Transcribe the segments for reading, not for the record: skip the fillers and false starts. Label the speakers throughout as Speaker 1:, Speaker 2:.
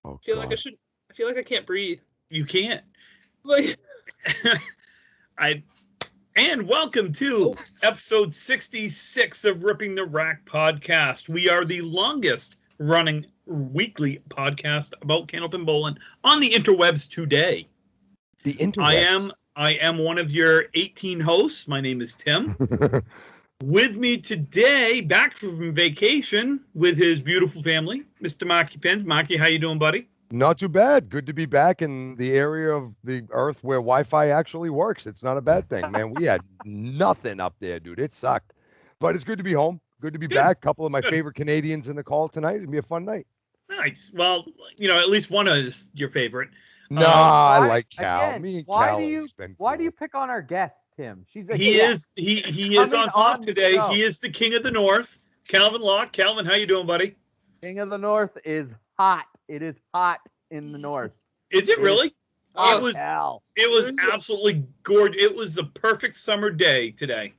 Speaker 1: Oh,
Speaker 2: I feel like I can't breathe.
Speaker 3: You can't.
Speaker 2: Like,
Speaker 3: And welcome to episode 66 of Ripping the Rack podcast. We are the longest running weekly podcast about Candlepin bowling on the interwebs today.
Speaker 1: The interwebs.
Speaker 3: I am one of your 18 hosts. My name is Tim. With me today, back from vacation with his beautiful family, Mr. Marky Pins. Marky, how you doing, buddy?
Speaker 1: Not too bad. Good to be back in the area of the earth where Wi-Fi actually works. It's not a bad thing, man. We had nothing up there, dude. It sucked. But it's good to be home. Good to be back. Couple of my favorite Canadians in the call tonight. It'll be a fun night.
Speaker 3: Nice. Well, you know, at least one is your favorite.
Speaker 1: No, I like Cal.
Speaker 4: Again,
Speaker 1: Me and
Speaker 4: why
Speaker 1: Cal.
Speaker 4: do you why do you pick on our guest, Tim? She's a guest.
Speaker 3: He is on top today.
Speaker 4: Show.
Speaker 3: He is the king of the north. Calvin Locke. Calvin, how you doing, buddy?
Speaker 4: King of the North is hot. It is hot in the north.
Speaker 3: Is it really?
Speaker 4: Oh,
Speaker 3: it was
Speaker 4: hell.
Speaker 3: absolutely gorgeous. It was the perfect summer day today.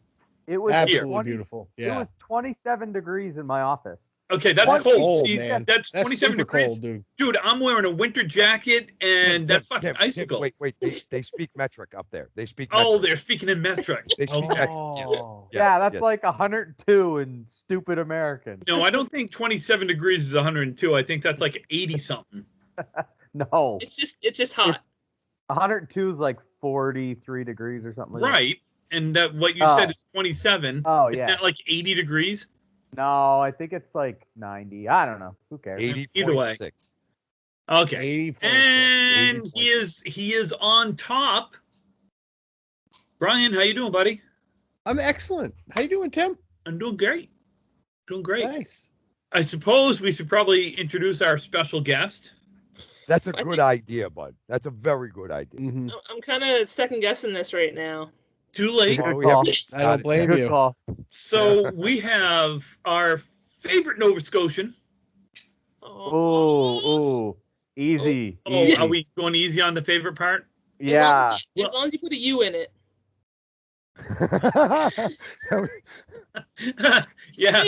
Speaker 4: It was
Speaker 5: absolutely beautiful. Yeah.
Speaker 4: It was 27 degrees in my office.
Speaker 3: Okay, that's cold. See,
Speaker 5: man.
Speaker 3: That's 27 degrees.
Speaker 5: Cold,
Speaker 3: dude, I'm wearing a winter jacket, and that's fucking icicles.
Speaker 1: Wait. They speak metric up there. They speak
Speaker 3: metric.
Speaker 1: metric.
Speaker 3: They're speaking in metric.
Speaker 1: They speak metric.
Speaker 4: Yeah, that's like 102 in stupid American.
Speaker 3: No, I don't think 27 degrees is 102. I think that's like 80-something.
Speaker 4: No.
Speaker 2: it's just hot.
Speaker 4: 102 is like 43 degrees or something.
Speaker 3: Right. And what you said is 27.
Speaker 4: Oh,
Speaker 3: Isn't that like 80 degrees?
Speaker 4: No, I think it's like 90. I don't know. Who cares?
Speaker 1: 80.6.
Speaker 3: Okay.
Speaker 5: 80.6.
Speaker 3: And he is on top. Brian, how you doing, buddy?
Speaker 5: I'm excellent. How you doing, Tim?
Speaker 3: I'm doing great. Doing great.
Speaker 5: Nice.
Speaker 3: I suppose we should probably introduce our special guest.
Speaker 1: That's a good idea, bud. That's a very good idea.
Speaker 5: Mm-hmm.
Speaker 2: I'm kind of second guessing this right now.
Speaker 3: Too late.
Speaker 4: Good call.
Speaker 5: I don't blame
Speaker 4: Good
Speaker 5: you.
Speaker 4: call.
Speaker 3: So we have our favorite Nova Scotian.
Speaker 4: Ooh. Easy.
Speaker 3: Oh, are we going easy on the favorite part?
Speaker 4: Yeah.
Speaker 2: As long as you put a U in it.
Speaker 3: Yeah.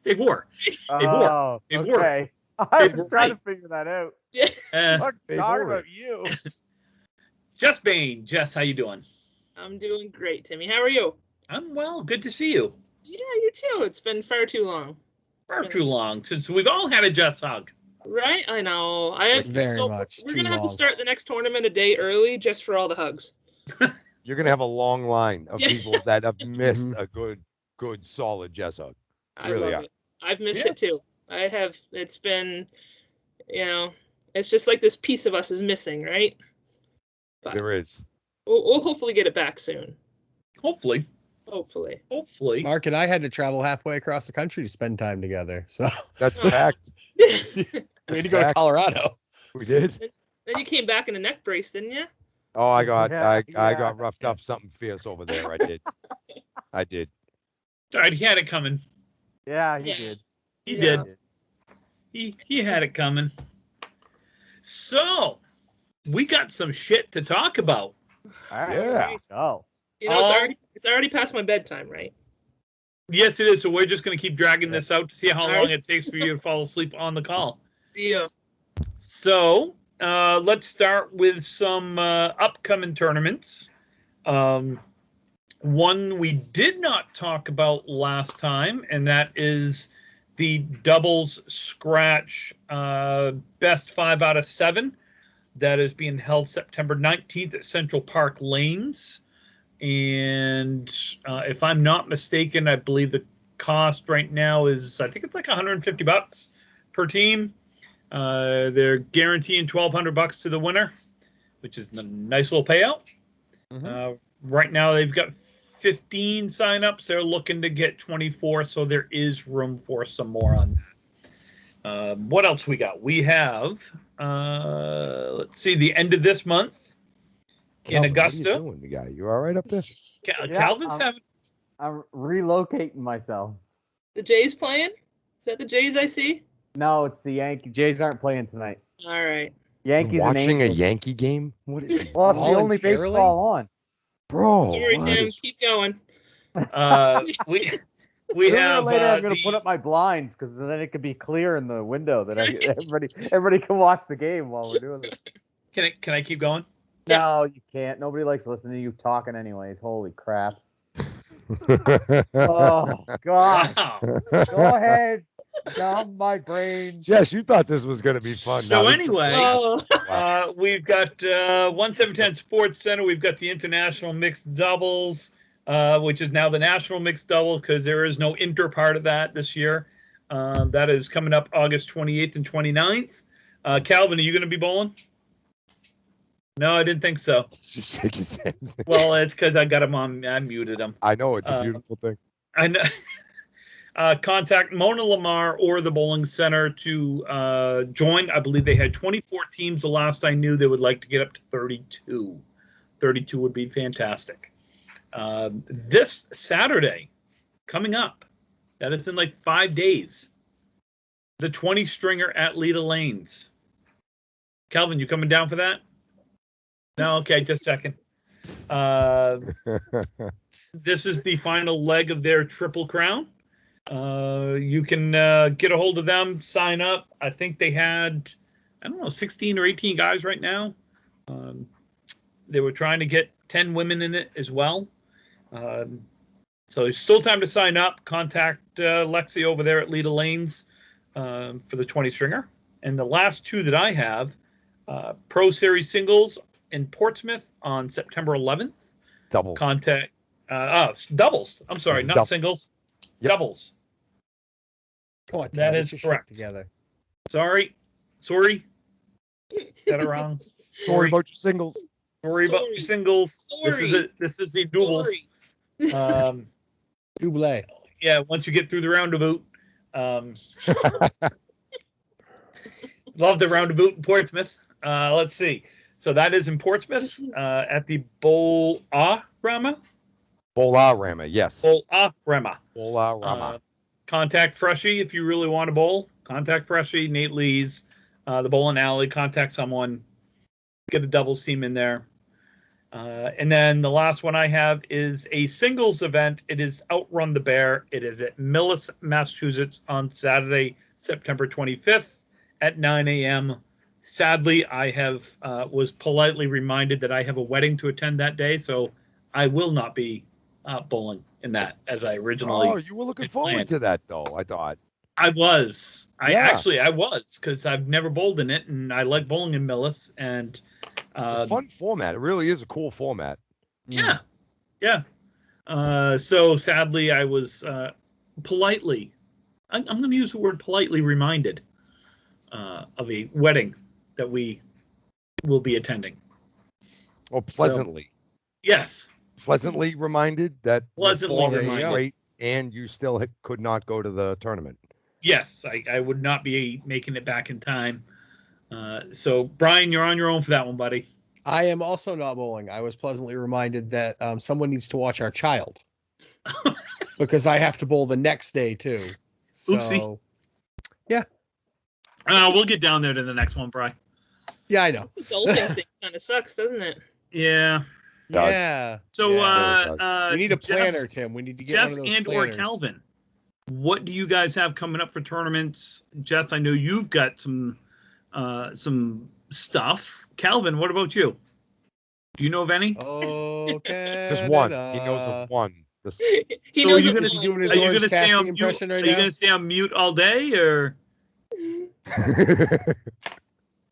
Speaker 2: Favor.
Speaker 4: Oh, okay. I was trying to figure that out. Talk about you.
Speaker 3: Jess Bain. Jess, how you doing?
Speaker 2: I'm doing great, Timmy. How are you?
Speaker 3: I'm well. Good to see you.
Speaker 2: Yeah, you too. It's been far too long.
Speaker 3: Too long since we've all had a Jess hug.
Speaker 2: Right? I know. I have
Speaker 5: very much.
Speaker 2: We're gonna have to start the next tournament a day early just for all the hugs.
Speaker 1: You're gonna have a long line of people that have missed a good, solid Jess hug. Really
Speaker 2: I love it. I've missed it too. I have. It's been, it's just like this piece of us is missing, right? But
Speaker 1: there is.
Speaker 2: We'll hopefully get it back soon.
Speaker 3: Hopefully.
Speaker 5: Mark and I had to travel halfway across the country to spend time together. So
Speaker 1: that's fact.
Speaker 5: We had to go to Colorado.
Speaker 1: We did.
Speaker 2: Then you came back in a neck brace, didn't you?
Speaker 1: Oh, I got roughed up something fierce over there. I did.
Speaker 3: All right, he had it coming.
Speaker 4: Yeah, he did.
Speaker 3: He did. He had it coming. So, we got some shit to talk about.
Speaker 4: All right.
Speaker 1: Yeah.
Speaker 4: Oh.
Speaker 2: It's already past my bedtime, right?
Speaker 3: Yes, it is. So we're just going to keep dragging this out to see how long it takes for you to fall asleep on the call.
Speaker 2: Yeah.
Speaker 3: So, let's start with some upcoming tournaments. One we did not talk about last time, and that is the doubles scratch best 5 out of 7. That is being held September 19th at Central Park Lanes. And if I'm not mistaken, I believe the cost right now is, I think it's like $150 per team. They're guaranteeing $1,200 to the winner, which is a nice little payout. Right now they've got 15 signups. They're looking to get 24, so there is room for some more on that. What else we got? We have, let's see, the end of this month in Augusta.
Speaker 1: What are you doing, the guy? You all right up there?
Speaker 3: Calvin's having.
Speaker 4: I'm relocating myself.
Speaker 2: The Jays playing? Is that the Jays I see?
Speaker 4: No, it's the Yankees. Jays aren't playing tonight.
Speaker 2: All right.
Speaker 4: Yankees
Speaker 1: watching
Speaker 4: and
Speaker 1: a Yankee game? What is
Speaker 4: well, it's the only baseball on.
Speaker 1: Bro.
Speaker 2: Sorry, Tim. Keep going.
Speaker 3: We
Speaker 4: Sooner or
Speaker 3: have
Speaker 4: later, I'm going to put up my blinds because then it could be clear in the window that everybody can watch the game while we're doing it.
Speaker 3: Can I keep going?
Speaker 4: No, you can't. Nobody likes listening to you talking anyways. Holy crap. Oh, God.
Speaker 3: Wow.
Speaker 4: Go ahead. Dumb my brain.
Speaker 1: Jess, you thought this was going to be fun.
Speaker 3: So
Speaker 1: Now,
Speaker 3: anyway,
Speaker 2: Oh.
Speaker 3: we've got 1710 Sports Center. We've got the International Mixed Doubles, which is now the National Mixed Double because there is no inter part of that this year. That is coming up August 28th and 29th. Calvin, are you going to be bowling? No, I didn't think so.
Speaker 1: She said you said.
Speaker 3: Well, it's because I got him on. I muted him.
Speaker 1: I know, it's a beautiful thing.
Speaker 3: I know. Contact Mona Lamar or the Bowling Center to join. I believe they had 24 teams the last I knew. They would like to get up to 32. 32 would be fantastic. This Saturday, coming up, that is in like 5 days, the 20-stringer at Leda Lanes. Calvin, you coming down for that? No? Okay, just checking. This is the final leg of their Triple Crown. You can get a hold of them, sign up. I think they had, 16 or 18 guys right now. They were trying to get 10 women in it as well. So there's still time to sign up. Contact Lexi over there at Leda Lanes for the 20-stringer. And the last two that I have, Pro Series singles in Portsmouth on September 11th.
Speaker 1: Double.
Speaker 3: Doubles. I'm sorry, not singles. Yep. Doubles.
Speaker 5: Come on,
Speaker 3: that is correct.
Speaker 5: Together.
Speaker 3: Sorry. Got it wrong.
Speaker 1: Sorry about your singles.
Speaker 3: Sorry about your singles.
Speaker 2: Sorry.
Speaker 3: This is the doubles.
Speaker 5: Double.
Speaker 3: Yeah, once you get through the roundabout. Love the roundabout in Portsmouth. Let's see. So that is in Portsmouth at the Bowl'Arama.
Speaker 1: Bowl'Arama, yes.
Speaker 3: Bowl'Arama.
Speaker 1: Bowl'Arama.
Speaker 3: Contact Freshie if you really want to bowl. Contact Freshie, Nate Lees, the bowling alley. Contact someone. Get a doubles team in there. And then the last one I have is a singles event. It is Outrun the Bear. It is at Millis, Massachusetts on Saturday, September 25th at 9 a.m. Sadly, I have was politely reminded that I have a wedding to attend that day, so I will not be bowling in that as I originally.
Speaker 1: Oh, you were looking forward to that, though, I thought.
Speaker 3: I was. I was, because I've never bowled in it, and I like bowling in Millis. And
Speaker 1: fun format. It really is a cool format.
Speaker 3: Yeah. Yeah. So sadly, I was politely, I'm going to use the word politely reminded of a wedding that we will be attending.
Speaker 1: Oh, pleasantly.
Speaker 3: So, yes.
Speaker 1: Pleasantly reminded that
Speaker 3: pleasantly
Speaker 1: reminded. Great, and you still could not go to the tournament.
Speaker 3: Yes, I would not be making it back in time. So, Brian, you're on your own for that one, buddy.
Speaker 5: I am also not bowling. I was pleasantly reminded that someone needs to watch our child because I have to bowl the next day too. So,
Speaker 3: oopsie.
Speaker 5: Yeah.
Speaker 3: We'll get down there to the next one, Brian.
Speaker 5: Yeah, I know.
Speaker 2: This adulting thing kind of sucks, doesn't it?
Speaker 3: Yeah.
Speaker 5: Yeah.
Speaker 3: So,
Speaker 5: we need a planner, Tim. We need to get
Speaker 3: Jess
Speaker 5: one of those
Speaker 3: and
Speaker 5: planners.
Speaker 3: or Calvin. What do you guys have coming up for tournaments? Jess, I know you've got some stuff. Calvin, what about you? Do you know of any?
Speaker 5: Okay.
Speaker 1: Just one. He knows of one.
Speaker 2: He knows
Speaker 5: are you doing his Orange Cassidy impression right now?
Speaker 3: Are you going to stay on mute all day, or?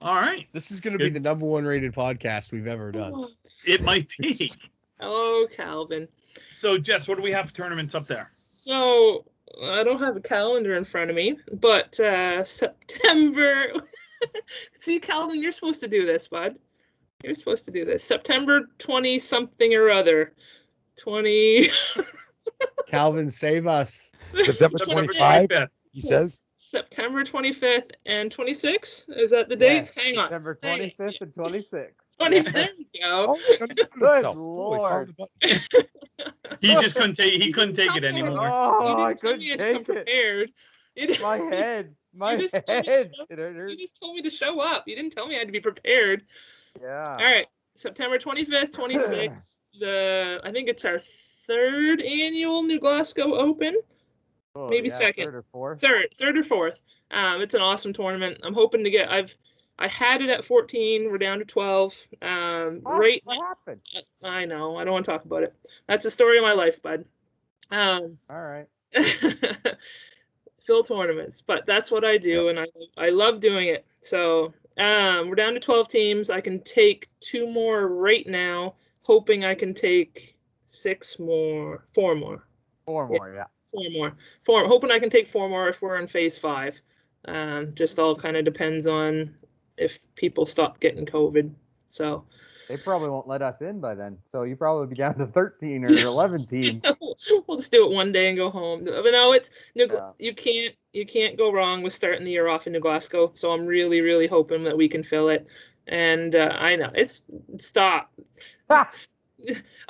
Speaker 3: All right.
Speaker 5: This is going to be the #1 rated podcast we've ever done.
Speaker 3: It might be.
Speaker 2: Hello, Calvin.
Speaker 3: So, Jess, what do we have for tournaments up there?
Speaker 2: So, I don't have a calendar in front of me, but September. See, Calvin, you're supposed to do this, bud. You're supposed to do this. September 20 something or other. 20.
Speaker 5: Calvin, save us.
Speaker 1: September 25, he says.
Speaker 2: September 25th and 26th. Is that the dates? Hang on.
Speaker 4: September 25th and 26th.
Speaker 2: 25th. There you go.
Speaker 4: Good Lord.
Speaker 3: He just couldn't take. He couldn't take it anymore.
Speaker 4: Oh, I couldn't take it.
Speaker 2: Prepared.
Speaker 4: My head. My
Speaker 2: head. You just told me to show up. You didn't tell me I had to be prepared.
Speaker 4: Yeah.
Speaker 2: All right. September 25th, 26th. I think it's our 3rd annual New Glasgow Open.
Speaker 4: Oh,
Speaker 2: maybe
Speaker 4: yeah,
Speaker 2: second.
Speaker 4: third or fourth.
Speaker 2: Third or fourth. It's an awesome tournament. I'm hoping to get. I had it at 14. We're down to 12. Right.
Speaker 4: What happened?
Speaker 2: I know. I don't want to talk about it. That's the story of my life, bud.
Speaker 4: All right.
Speaker 2: Fill tournaments, but that's what I do, and I love doing it. So we're down to 12 teams. I can take 2 more right now, hoping I can take 4 more.
Speaker 4: 4 more, yeah.
Speaker 2: 4 more. Hoping I can take 4 more if we're in phase 5. Just all kind of depends on if people stop getting COVID. So
Speaker 4: they probably won't let us in by then. So you probably be down to 13 or 11 teams.
Speaker 2: We'll just do it one day and go home. But no, it's you can't go wrong with starting the year off in New Glasgow. So I'm really, really hoping that we can fill it. And I know stop.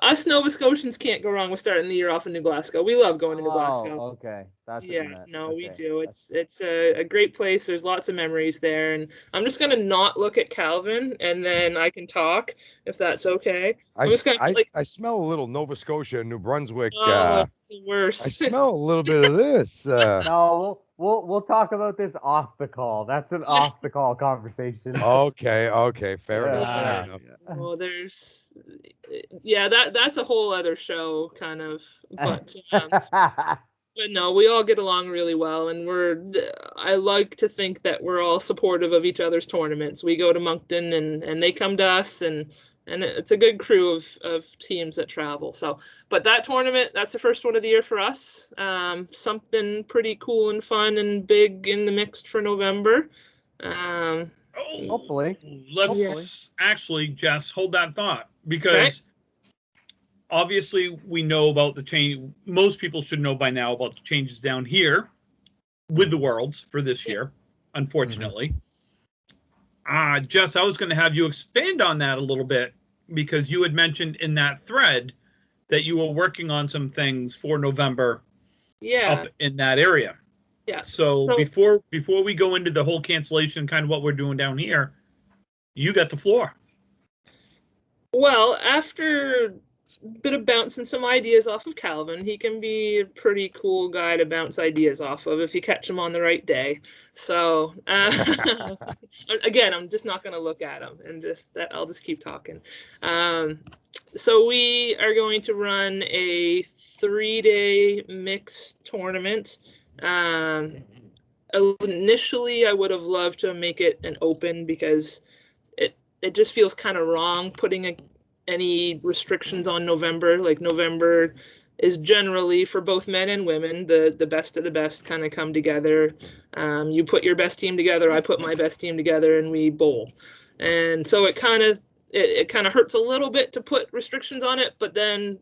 Speaker 2: Us Nova Scotians can't go wrong with starting the year off in New Glasgow. We love going to New Glasgow.
Speaker 4: Oh, okay. That's what you meant.
Speaker 2: No,
Speaker 4: okay.
Speaker 2: we do. It's a great place. There's lots of memories there, and I'm just gonna not look at Calvin, and then I can talk if that's okay.
Speaker 1: I smell a little Nova Scotia, New Brunswick.
Speaker 2: Oh, it's the worst.
Speaker 1: I smell a little bit of this.
Speaker 4: No, we'll talk about this off the call. That's an off the call conversation.
Speaker 1: Okay, fair enough.
Speaker 2: Well, that's a whole other show, kind of. But but no, we all get along really well, and I like to think that we're all supportive of each other's tournaments. We go to Moncton, and they come to us, and it's a good crew of teams that travel. So, but that tournament, that's the first one of the year for us. Something pretty cool and fun and big in the mix for November.
Speaker 4: Hopefully.
Speaker 3: Let's actually, Jess, hold that thought, because obviously we know about the change. Most people should know by now about the changes down here with the Worlds for this year, unfortunately. Jess, I was going to have you expand on that a little bit, because you had mentioned in that thread that you were working on some things for November up in that area.
Speaker 2: Yeah.
Speaker 3: So before we go into the whole cancellation, kind of what we're doing down here, you got the floor.
Speaker 2: Well, after a bit of bouncing some ideas off of Calvin, he can be a pretty cool guy to bounce ideas off of if you catch him on the right day. So again, I'm just not going to look at him, and I'll just keep talking. So we are going to run a 3-day mixed tournament. Initially, I would have loved to make it an open, because it just feels kind of wrong putting any restrictions on November. Like, November is generally, for both men and women, the best of the best kind of come together. You put your best team together, I put my best team together, and we bowl. And so it kind of hurts a little bit to put restrictions on it, but then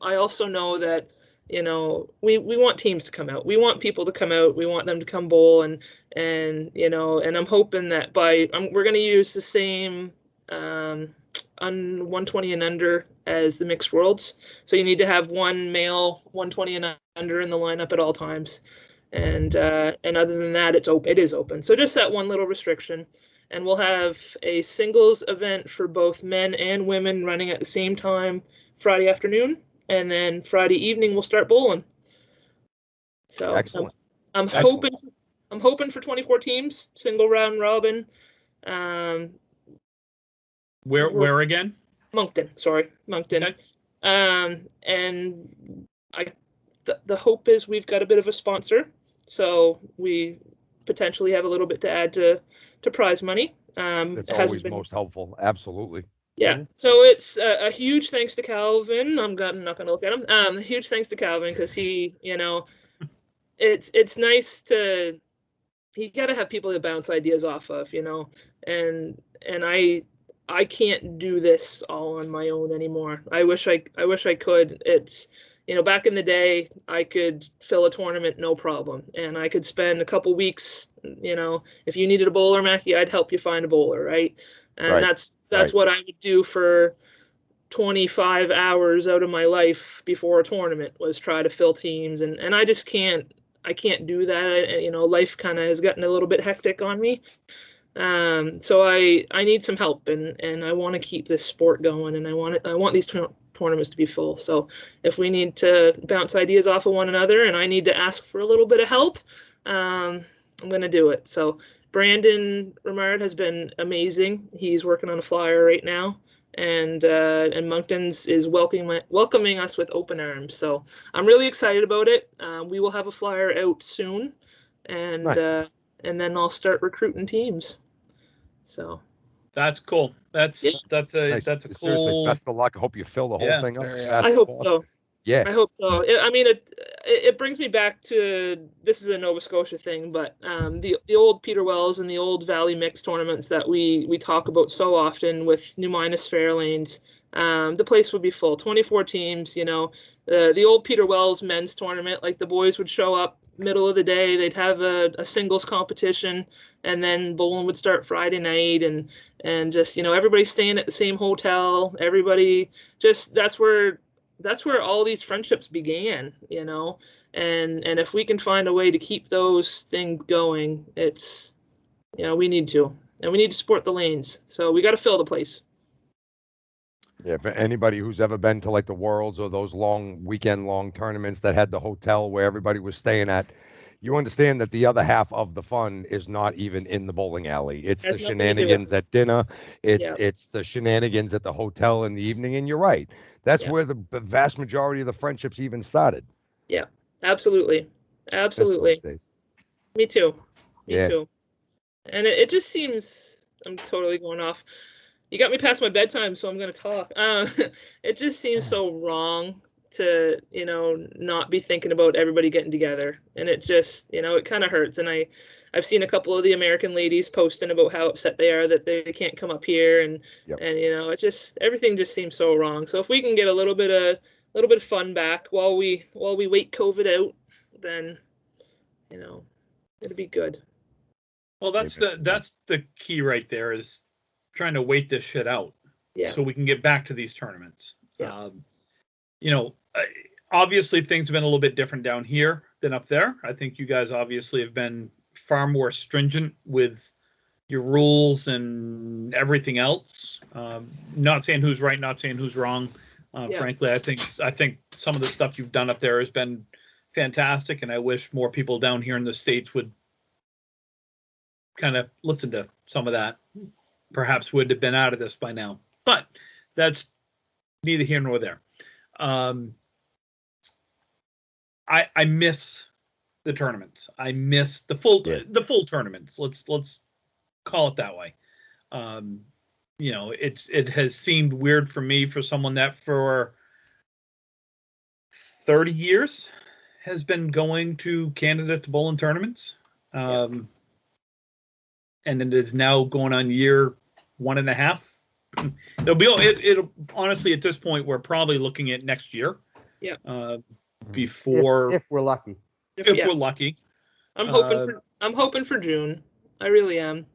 Speaker 2: I also know that, we want teams to come out. We want people to come out. We want them to come bowl, and I'm hoping that we're going to use the same on 120 and under as the mixed worlds. So you need to have one male 120 and under in the lineup at all times. And other than that, it is open. So just that one little restriction. And we'll have a singles event for both men and women running at the same time Friday afternoon. And then Friday evening we'll start bowling. So
Speaker 1: excellent.
Speaker 2: I'm hoping for 24 teams, single round robin.
Speaker 3: Where again?
Speaker 2: Moncton.
Speaker 3: Okay.
Speaker 2: And the hope is we've got a bit of a sponsor, so we potentially have a little bit to add to prize money.
Speaker 1: That's always most helpful. Absolutely.
Speaker 2: Yeah. So it's a huge thanks to Calvin. I'm not going to look at him. A huge thanks to Calvin, because he, it's nice to. You got to have people to bounce ideas off of, and I can't do this all on my own anymore. I wish I could. It's, back in the day, I could fill a tournament no problem, and I could spend a couple weeks. If you needed a bowler, Mackie, I'd help you find a bowler, right? And that's what I would do for 25 hours out of my life before a tournament, was try to fill teams, and I just can't. I can't do that. Life kind of has gotten a little bit hectic on me. So I need some help, and I want to keep this sport going, and I want tournaments to be full. So if we need to bounce ideas off of one another and I need to ask for a little bit of help, I'm going to do it. So Brandon Remard has been amazing. He's working on a flyer right now, and Moncton's is welcoming us with open arms. So I'm really excited about it. We will have a flyer out soon, and
Speaker 1: Nice.
Speaker 2: And then I'll start recruiting teams. So
Speaker 3: that's cool. That's
Speaker 1: Nice.
Speaker 3: that's a cool.
Speaker 1: Seriously, best of luck. I hope you fill the whole
Speaker 3: Yeah,
Speaker 1: thing up.
Speaker 5: very
Speaker 1: as
Speaker 5: awesome.
Speaker 1: fast
Speaker 2: I
Speaker 1: as
Speaker 2: hope
Speaker 1: possible.
Speaker 2: so.
Speaker 1: Yeah.
Speaker 2: I hope so. It brings me back to, this is a Nova Scotia thing, but the old Peter Wells and the old Valley Mix tournaments that we talk about so often with New Minas Fairlanes, the place would be full. 24 teams, you know. The old Peter Wells men's tournament, like the boys would show up middle of the day, they'd have a singles competition, and then bowling would start Friday night, and just, you know, everybody staying at the same hotel, everybody just, that's where all these friendships began, you know, and if we can find a way to keep those things going, it's, you know, we need to support the lanes. So we got to fill the place.
Speaker 1: Yeah, for anybody who's ever been to like the Worlds or those weekend-long tournaments that had the hotel where everybody was staying at, you understand that the other half of the fun is not even in the bowling alley. It's
Speaker 2: Has
Speaker 1: the
Speaker 2: nothing to do with
Speaker 1: shenanigans at dinner.
Speaker 2: Yeah.
Speaker 1: It's the shenanigans at the hotel in the evening. And you're right. That's
Speaker 2: Yeah.
Speaker 1: where the vast majority of the friendships even started.
Speaker 2: Yeah, absolutely.
Speaker 1: Miss those days.
Speaker 2: Me too. Me
Speaker 1: Yeah.
Speaker 2: too. And it just seems, I'm totally going off. You got me past my bedtime, so I'm going to talk. It just seems so wrong to, you know, not be thinking about everybody getting together. And it just, you know, it kind of hurts. And I've seen a couple of the American ladies posting about how upset they are that they can't come up here. And,
Speaker 1: Yep.
Speaker 2: and you know, it just, everything just seems so wrong. So if we can get a little bit of fun back while we wait COVID out, then, you know, it'll be good.
Speaker 3: Well, that's the key right there, is trying to wait this shit out.
Speaker 2: Yeah.
Speaker 3: So we can get back to these tournaments.
Speaker 2: Yeah.
Speaker 3: You know, obviously things have been a little bit different down here than up there. I think you guys obviously have been far more stringent with your rules and everything else. Not saying who's right, not saying who's wrong.
Speaker 2: Yeah.
Speaker 3: Frankly, I think some of the stuff you've done up there has been fantastic, and I wish more people down here in the States would kind of listen to some of that. Perhaps would have been out of this by now, but that's neither here nor there. I miss the tournaments. I miss the full tournaments. Let's call it that way. You know, it has seemed weird for me, for someone that for 30 years has been going to Canada to bowl in tournaments. And it is now going on year 1.5. It'll honestly, at this point, we're probably looking at next year.
Speaker 2: Yeah.
Speaker 3: Before,
Speaker 4: if we're lucky.
Speaker 3: If we're lucky.
Speaker 2: I'm hoping for June. I really am.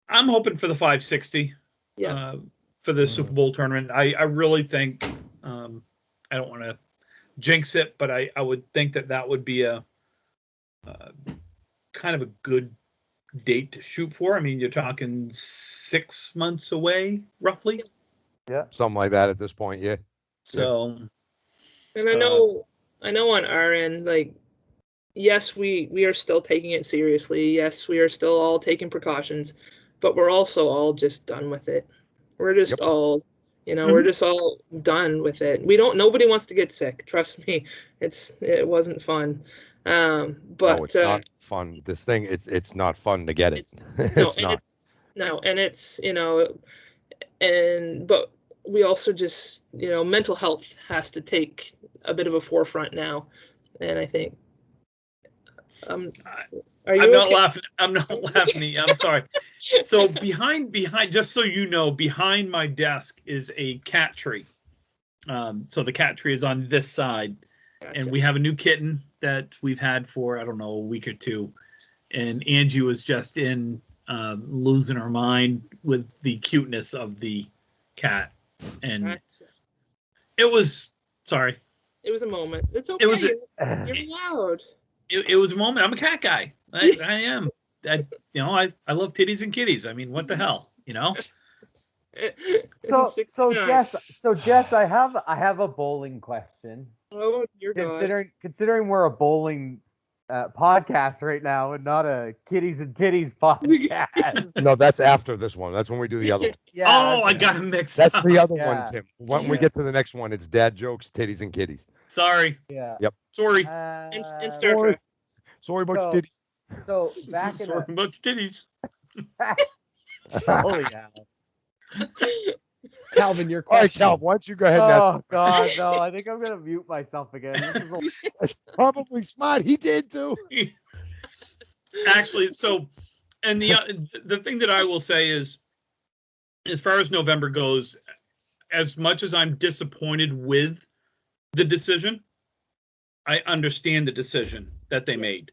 Speaker 3: I'm hoping for the 560.
Speaker 2: Yeah.
Speaker 3: For the Super Bowl tournament. I really think, I don't want to jinx it, but I would think that would be a kind of a good date to shoot for. I mean, you're talking 6 months away, roughly.
Speaker 4: Yeah.
Speaker 1: Something like that at this point, yeah.
Speaker 3: So,
Speaker 2: and I know on our end, like, yes, we are still taking it seriously. Yes, we are still all taking precautions, but we're also all just done with it. We're just all, you know, we're just all done with it. Nobody wants to get sick. Trust me. It wasn't fun. But
Speaker 1: no, it's not fun. This thing, it's not fun to get it. It's not.
Speaker 2: And it's, you know, but we also just, you know, mental health has to take a bit of a forefront now. And I think, I'm
Speaker 3: not laughing. I'm not laughing. I'm sorry. So behind, just so you know, behind my desk is a cat tree. So the cat tree is on this side. Gotcha. And we have a new kitten that we've had for, I don't know, a week or two. And Angie was just losing her mind with the cuteness of the cat. And
Speaker 2: gotcha.
Speaker 3: It was
Speaker 2: a moment. It's okay. You're loud.
Speaker 3: It was a moment. I'm a cat guy. I am. I love titties and kitties. I mean, what the hell, you know?
Speaker 4: Jess, I have a bowling question.
Speaker 2: Oh, dear God.
Speaker 4: Considering we're a bowling podcast right now and not a kitties and titties podcast.
Speaker 1: No, that's after this one. That's when we do the other one.
Speaker 3: Yeah, I got mixed
Speaker 1: That's
Speaker 3: up.
Speaker 1: the other one, Tim. When we get to the next one, it's dad jokes, titties, and kitties.
Speaker 3: Sorry.
Speaker 4: Yeah.
Speaker 1: Yep.
Speaker 3: Sorry.
Speaker 2: And Star Trek.
Speaker 1: Sorry about your titties.
Speaker 4: So back in
Speaker 3: Sorry about your titties.
Speaker 4: Holy hell.
Speaker 5: Calvin, your
Speaker 1: All right,
Speaker 5: question.
Speaker 1: Cal, why don't you go ahead and
Speaker 4: Oh God, no! I think I'm gonna mute myself again.
Speaker 1: That's probably smart. He did too.
Speaker 3: Actually, so, and the thing that I will say is, as far as November goes, as much as I'm disappointed with the decision, I understand the decision that they made.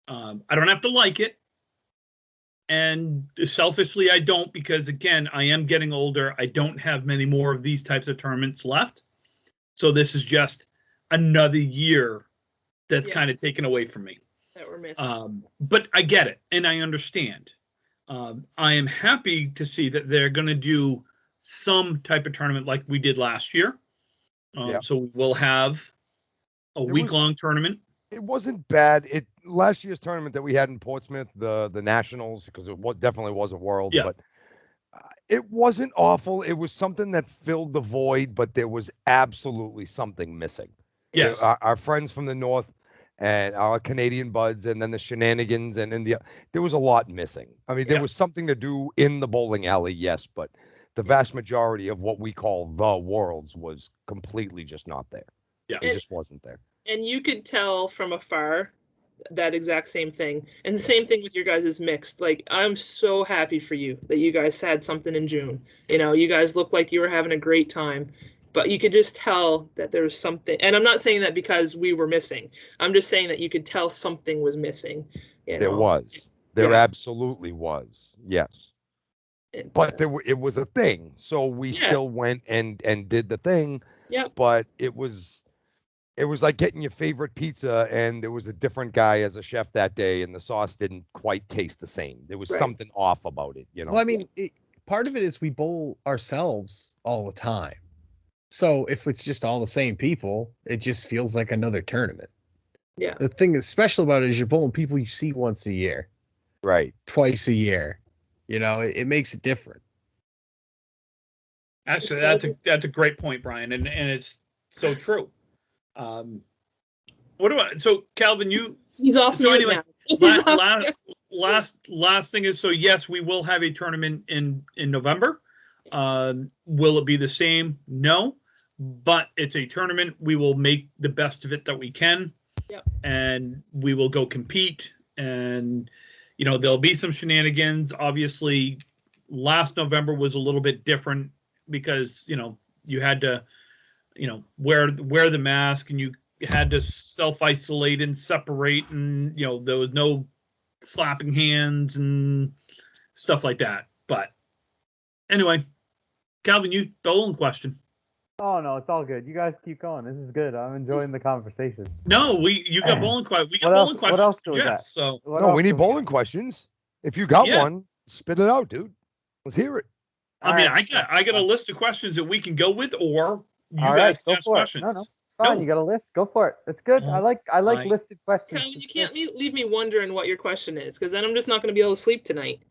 Speaker 3: I don't have to like it. And selfishly, I don't, because again, I am getting older. I don't have many more of these types of tournaments left. So this is just another year that's kind of taken away from me.
Speaker 2: That we're missed.
Speaker 3: But I get it, and I understand. I am happy to see that they're going to do some type of tournament like we did last year. So we will have a week-long tournament.
Speaker 1: It wasn't bad. Last year's tournament that we had in Portsmouth, the Nationals, because it definitely was a World, but it wasn't awful. It was something that filled the void, but there was absolutely something missing.
Speaker 3: Yes,
Speaker 1: our friends from the North and our Canadian buds, and then the shenanigans, and there was a lot missing. I mean, there was something to do in the bowling alley, yes, but the vast majority of what we call the Worlds was completely just not there.
Speaker 3: Yeah,
Speaker 1: it just wasn't there.
Speaker 2: And you could tell from afar that exact same thing. And the same thing with your guys' mixed. Like, I'm so happy for you that you guys had something in June. You know, you guys looked like you were having a great time. But you could just tell that there was something. And I'm not saying that because we were missing. I'm just saying that you could tell something was missing.
Speaker 1: There was. There absolutely was. Yes. But it was a thing. So we still went and did the thing.
Speaker 2: Yeah.
Speaker 1: But it was like getting your favorite pizza and there was a different guy as a chef that day and the sauce didn't quite taste the same. There was something off about it, you know?
Speaker 5: Well, I mean, part of it is we bowl ourselves all the time. So if it's just all the same people, it just feels like another tournament.
Speaker 2: Yeah.
Speaker 5: The thing that's special about it is you're bowling people you see once a year.
Speaker 1: Right.
Speaker 5: Twice a year. You know, it makes it different.
Speaker 3: Actually, that's a great point, Brian, and it's so true. What about Calvin?
Speaker 2: He's off
Speaker 3: anyway,
Speaker 2: now.
Speaker 3: last thing is, so yes, we will have a tournament in November. Will it be the same? No, but it's a tournament. We will make the best of it that we can.
Speaker 2: Yep. And
Speaker 3: we will go compete, and there'll be some shenanigans. Obviously, last November was a little bit different because you had to wear the mask, and you had to self-isolate and separate, and there was no slapping hands and stuff like that. But anyway, Calvin, you bowling question.
Speaker 4: Oh no, it's all good. You guys keep going. This is good. I'm enjoying the conversation.
Speaker 3: No, you got bowling questions. We got bowling questions.
Speaker 4: What else do
Speaker 3: for
Speaker 4: we
Speaker 3: Jess,
Speaker 4: got?
Speaker 1: No, we need bowling questions. If you got one, spit it out, dude. Let's hear it.
Speaker 3: I got a list of questions that we can go with, or you guys can ask questions.
Speaker 4: No, fine. You got a list. Go for it. It's good. I like listed questions.
Speaker 2: Calvin, you can't leave me wondering what your question is, because then I'm just not going to be able to sleep tonight.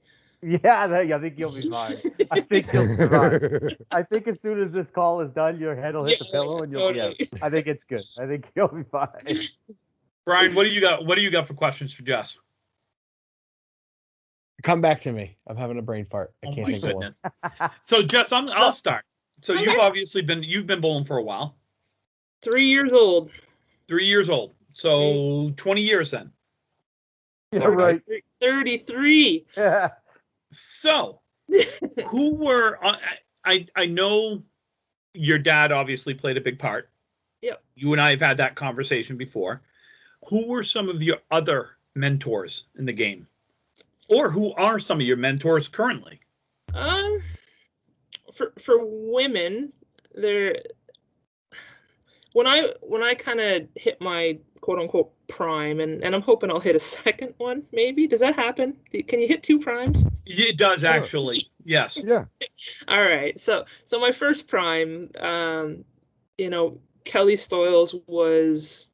Speaker 4: Yeah, I think you'll be fine. I think you'll survive. I think as soon as this call is done, your head will hit the pillow and you'll be out. I think it's good. I think you'll be fine.
Speaker 3: Brian, what do you got? What do you got for questions for Jess?
Speaker 5: Come back to me. I'm having a brain fart. I can't think of one.
Speaker 3: So Jess, I'll start. So you've been bowling for a while.
Speaker 2: 3 years old.
Speaker 3: 3 years old. So 20 years then.
Speaker 4: Yeah, right.
Speaker 2: 33.
Speaker 4: Yeah.
Speaker 3: So, who were I know your dad obviously played a big part.
Speaker 2: Yep.
Speaker 3: You and I have had that conversation before. Who were some of your other mentors in the game? Or who are some of your mentors currently?
Speaker 2: For women, when I kind of hit my quote unquote prime, and I'm hoping I'll hit a second one, maybe. Does that happen? Can you hit 2 primes?
Speaker 3: It does, actually. Yes.
Speaker 1: Yeah.
Speaker 2: All right. So my first prime, Kelly Stoyles was.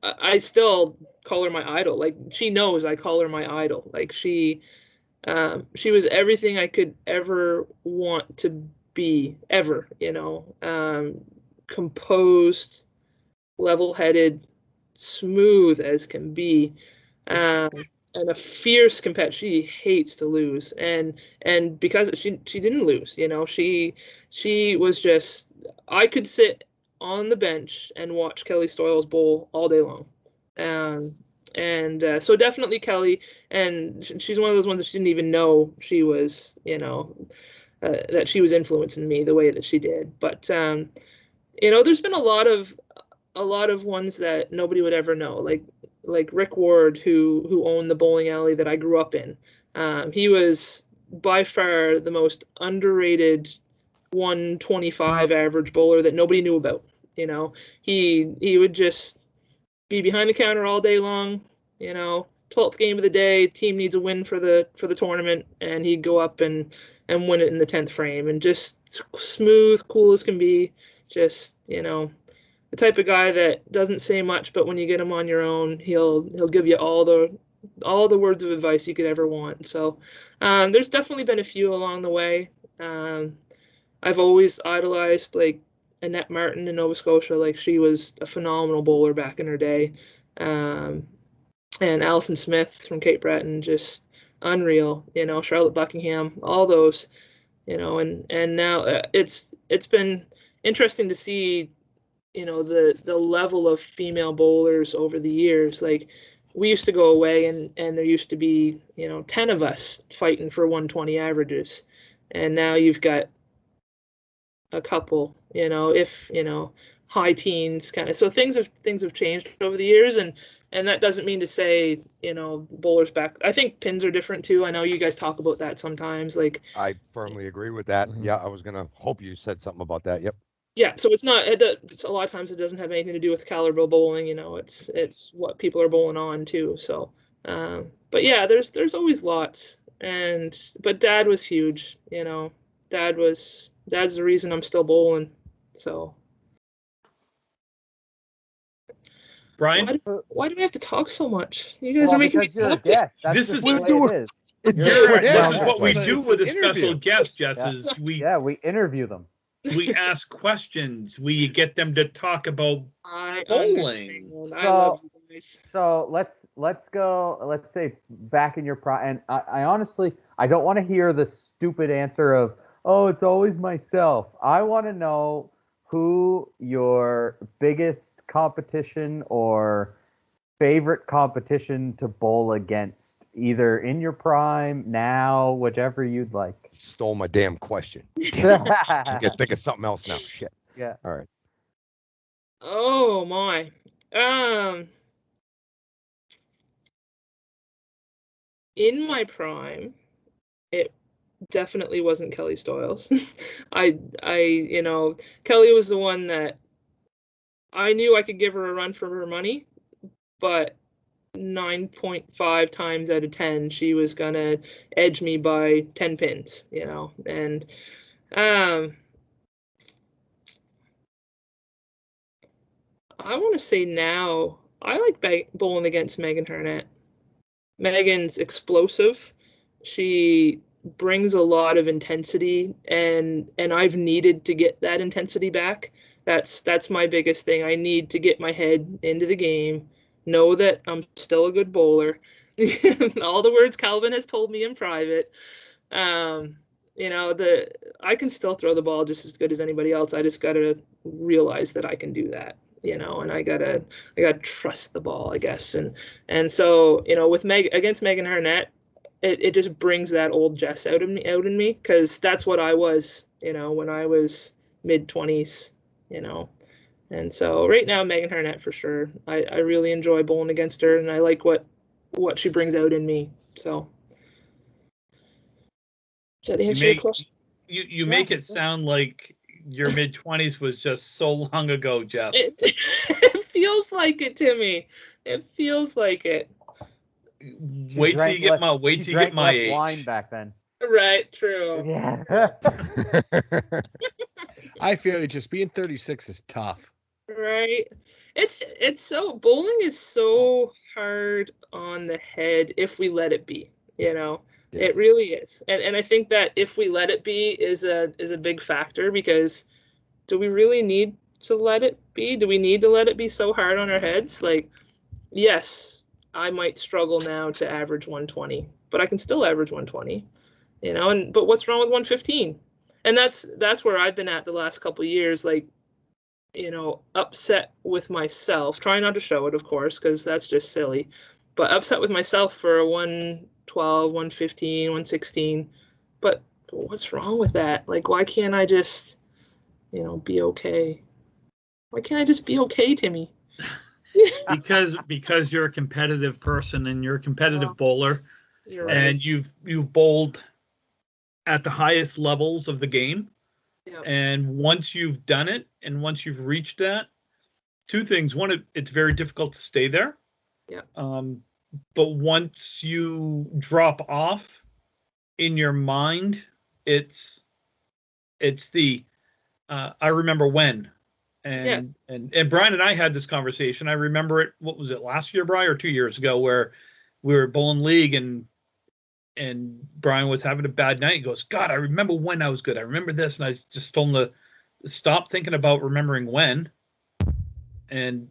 Speaker 2: I still call her my idol. Like, she knows I call her my idol. Like, she was everything I could ever want to be, ever. Composed, level-headed, smooth as can be. And a fierce competitor. She hates to lose, and because she didn't lose, she was just. I could sit on the bench and watch Kelly Stoyles bowl all day long, so definitely Kelly, and she's one of those ones that she didn't even know she was, that she was influencing me the way that she did. But there's been a lot of ones that nobody would ever know, like Rick Ward, who owned the bowling alley that I grew up in. He was by far the most underrated 125 average bowler that nobody knew about. He would just be behind the counter all day long. 12th game of the day, team needs a win for the tournament, and he'd go up and win it in the 10th frame, and just smooth, cool as can be. Just the type of guy that doesn't say much, but when you get him on your own, he'll give you all the words of advice you could ever want. So there's definitely been a few along the way. I've always idolized like Annette Martin in Nova Scotia. Like, she was a phenomenal bowler back in her day. And Alison Smith from Cape Breton, just unreal. Charlotte Buckingham, all those. And now it's been interesting to see the level of female bowlers over the years. Like, we used to go away and there used to be 10 of us fighting for 120 averages, and now you've got a couple, if high teens kind of. So things have changed over the years, and that doesn't mean to say bowlers back. I think pins are different too. I know you guys talk about that sometimes. Like,
Speaker 1: I firmly agree with that. Yeah, I was gonna hope you said something about that. Yep.
Speaker 2: Yeah, so it's not. A lot of times it doesn't have anything to do with caliber bowling. It's what people are bowling on too. So, but yeah, there's always lots. But Dad was huge. Dad's the reason I'm still bowling. So,
Speaker 3: Brian,
Speaker 2: why do we have to talk so much? You guys are making me
Speaker 4: because you're a
Speaker 2: talk.
Speaker 4: guest. That's
Speaker 3: This
Speaker 4: just
Speaker 3: is-
Speaker 4: the way it is.
Speaker 3: this is what we do with a special guest, Jess. Is
Speaker 4: we interview them.
Speaker 3: we ask questions. We get them to talk about
Speaker 2: I
Speaker 3: bowling.
Speaker 2: understand. I love you guys.
Speaker 4: So let's go. Let's say back in your prime. And I honestly, I don't want to hear the stupid answer of, "Oh, it's always myself." I want to know who your biggest competition or favorite competition to bowl against, either in your prime, now, whichever you'd like.
Speaker 1: Stole my damn question. Damn it. I can think of something else now. Shit.
Speaker 4: Yeah.
Speaker 1: All right.
Speaker 2: Oh my. In my prime, it definitely wasn't Kelly Stoyles. Kelly was the one that I knew I could give her a run for her money, but 9.5 times out of 10, she was gonna edge me by 10 pins, and I want to say now I like bowling against Megan Harnett. Megan's explosive. She brings a lot of intensity, and I've needed to get that intensity back. That's my biggest thing. I need to get my head into the game, know that I'm still a good bowler. All the words Calvin has told me in private. I can still throw the ball just as good as anybody else. I just gotta realize that I can do that. And I gotta trust the ball, I guess. And so, with against Megan Harnett, it just brings that old Jess out in me, because that's what I was, when I was mid-20s, And so right now, Megan Harnett for sure. I really enjoy bowling against her, and I like what she brings out in me. So does that answer your question?
Speaker 3: You make it sound like your mid-20s was just so long ago, Jess.
Speaker 2: It feels like it to me. It feels like it.
Speaker 3: Wait till you get my age.
Speaker 4: Wine back then.
Speaker 2: Right, true.
Speaker 4: Yeah.
Speaker 5: I feel you. Just being 36 is tough.
Speaker 2: Right. It's so bowling is so hard on the head if we let it be, you know.
Speaker 1: Yeah.
Speaker 2: It really is. And I think that if we let it be is a big factor, because do we really need to let it be? Do we need to let it be so hard on our heads? Like, yes, I might struggle now to average 120, but I can still average 120, you know. And but what's wrong with 115? And that's where I've been at the last couple of years, like, you know, upset with myself. Try not to show it, of course, because that's just silly. But upset with myself for a 112, 115, 116. But what's wrong with that? Like, why can't I just, you know, be okay? Why can't I just be okay, Timmy?
Speaker 3: Because you're a competitive person and you're a competitive bowler,
Speaker 2: You're right.
Speaker 3: and you've bowled at the highest levels of the game.
Speaker 2: Yep.
Speaker 3: And once you've done it, and once you've reached that, two things. One, it's very difficult to stay there.
Speaker 2: Yeah.
Speaker 3: But once you drop off in your mind, it's the I remember when. And Brian and I had this conversation. I remember it. What was it, last year, Brian, or 2 years ago, where we were bowling league and Brian was having a bad night. He goes, God, I remember when I was good. I remember this. And I just told him to stop thinking about remembering when. And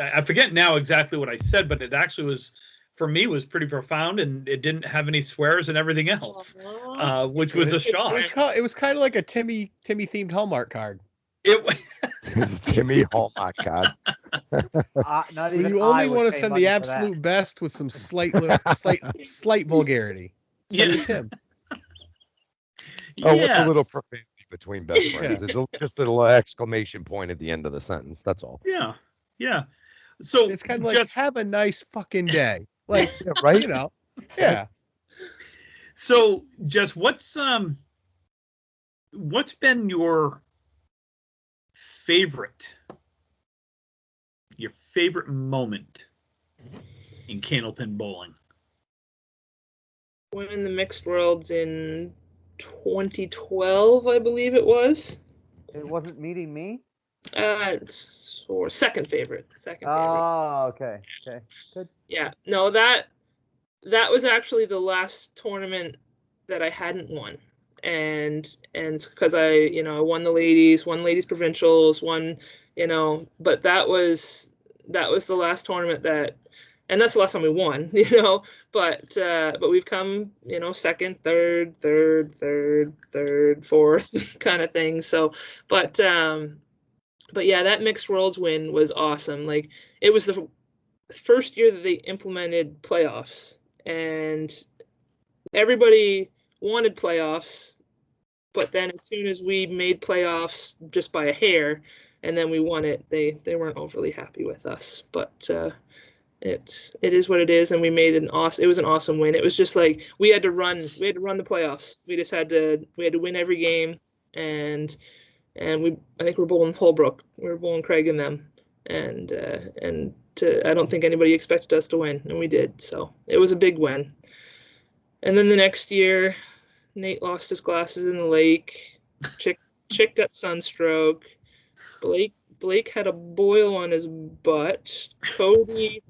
Speaker 3: I forget now exactly what I said, but it actually was, for me, was pretty profound, and it didn't have any swears and everything else, which was a shock.
Speaker 5: It was kind of like a Timmy themed Hallmark card.
Speaker 1: It's a Timmy Hallmark card.
Speaker 4: Not
Speaker 5: When
Speaker 4: even
Speaker 5: you only
Speaker 4: I would
Speaker 5: want to
Speaker 4: pay
Speaker 5: send
Speaker 4: money
Speaker 5: the
Speaker 4: for
Speaker 5: absolute
Speaker 4: that.
Speaker 5: best with some slight vulgarity. Send it to Tim.
Speaker 1: Oh, what's a little
Speaker 3: Yes.
Speaker 1: profanity between best friends? It's just a little exclamation point at the end of the sentence. That's all.
Speaker 3: Yeah. Yeah. So
Speaker 5: It's kind of like,
Speaker 3: just
Speaker 5: have a nice fucking day. Like,
Speaker 1: Yeah, right?
Speaker 5: you know, yeah.
Speaker 3: so just what's been your favorite moment in Candlepin bowling?
Speaker 2: Winning the mixed worlds in 2012, I believe it was.
Speaker 4: It wasn't meeting me.
Speaker 2: Or second favorite.
Speaker 4: Oh, okay. Good.
Speaker 2: Yeah, no, that was actually the last tournament that I hadn't won, and because I won ladies provincials, but that was the last tournament that, and that's the last time we won, but we've come, second, third, fourth kind of thing. So, but yeah, that mixed worlds win was awesome. Like, it was the first year that they implemented playoffs, and everybody wanted playoffs, but then as soon as we made playoffs just by a hair and then we won it, they weren't overly happy with us. But it is what it is, and we made it was an awesome win. It was just like we had to run the playoffs. We had to win every game, and I think we're bowling Holbrook. We were bowling Craig and them, and I don't think anybody expected us to win, and we did. So it was a big win. And then the next year, Nate lost his glasses in the lake. Chick got sunstroke. Blake had a boil on his butt. Cody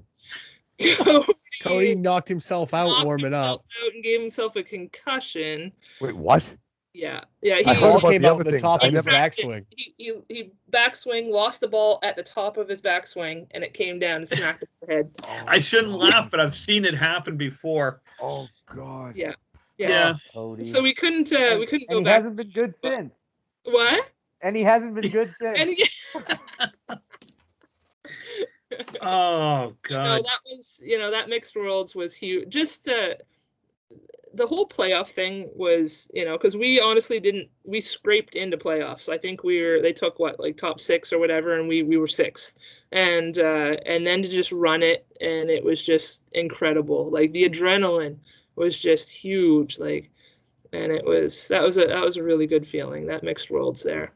Speaker 5: knocked himself out warming up.
Speaker 2: And gave himself a concussion.
Speaker 1: Wait, what?
Speaker 2: Yeah.
Speaker 1: I
Speaker 2: He
Speaker 1: heard
Speaker 5: ball
Speaker 1: about
Speaker 5: came
Speaker 1: the
Speaker 5: out
Speaker 1: other
Speaker 5: the
Speaker 1: things.
Speaker 5: top
Speaker 1: I
Speaker 5: of his
Speaker 1: never.
Speaker 5: backswing.
Speaker 2: He backswing, lost the ball at the top of his backswing, and it came down and smacked him in the head.
Speaker 3: I shouldn't laugh, but I've seen it happen before.
Speaker 1: Oh God.
Speaker 2: Yeah.
Speaker 3: Yeah.
Speaker 4: Cody.
Speaker 2: So we couldn't go
Speaker 4: and he
Speaker 2: back.
Speaker 4: hasn't been good since.
Speaker 2: What?
Speaker 4: And he hasn't been good since.
Speaker 2: And he,
Speaker 3: Oh God.
Speaker 2: no, that was, that mixed worlds was huge. Just the whole playoff thing was, because we honestly we scraped into playoffs. I think they took like top 6 or whatever, and we were 6th, and then to just run it, and it was just incredible. Like, the adrenaline was just huge, like, and that was a really good feeling, that mixed worlds there.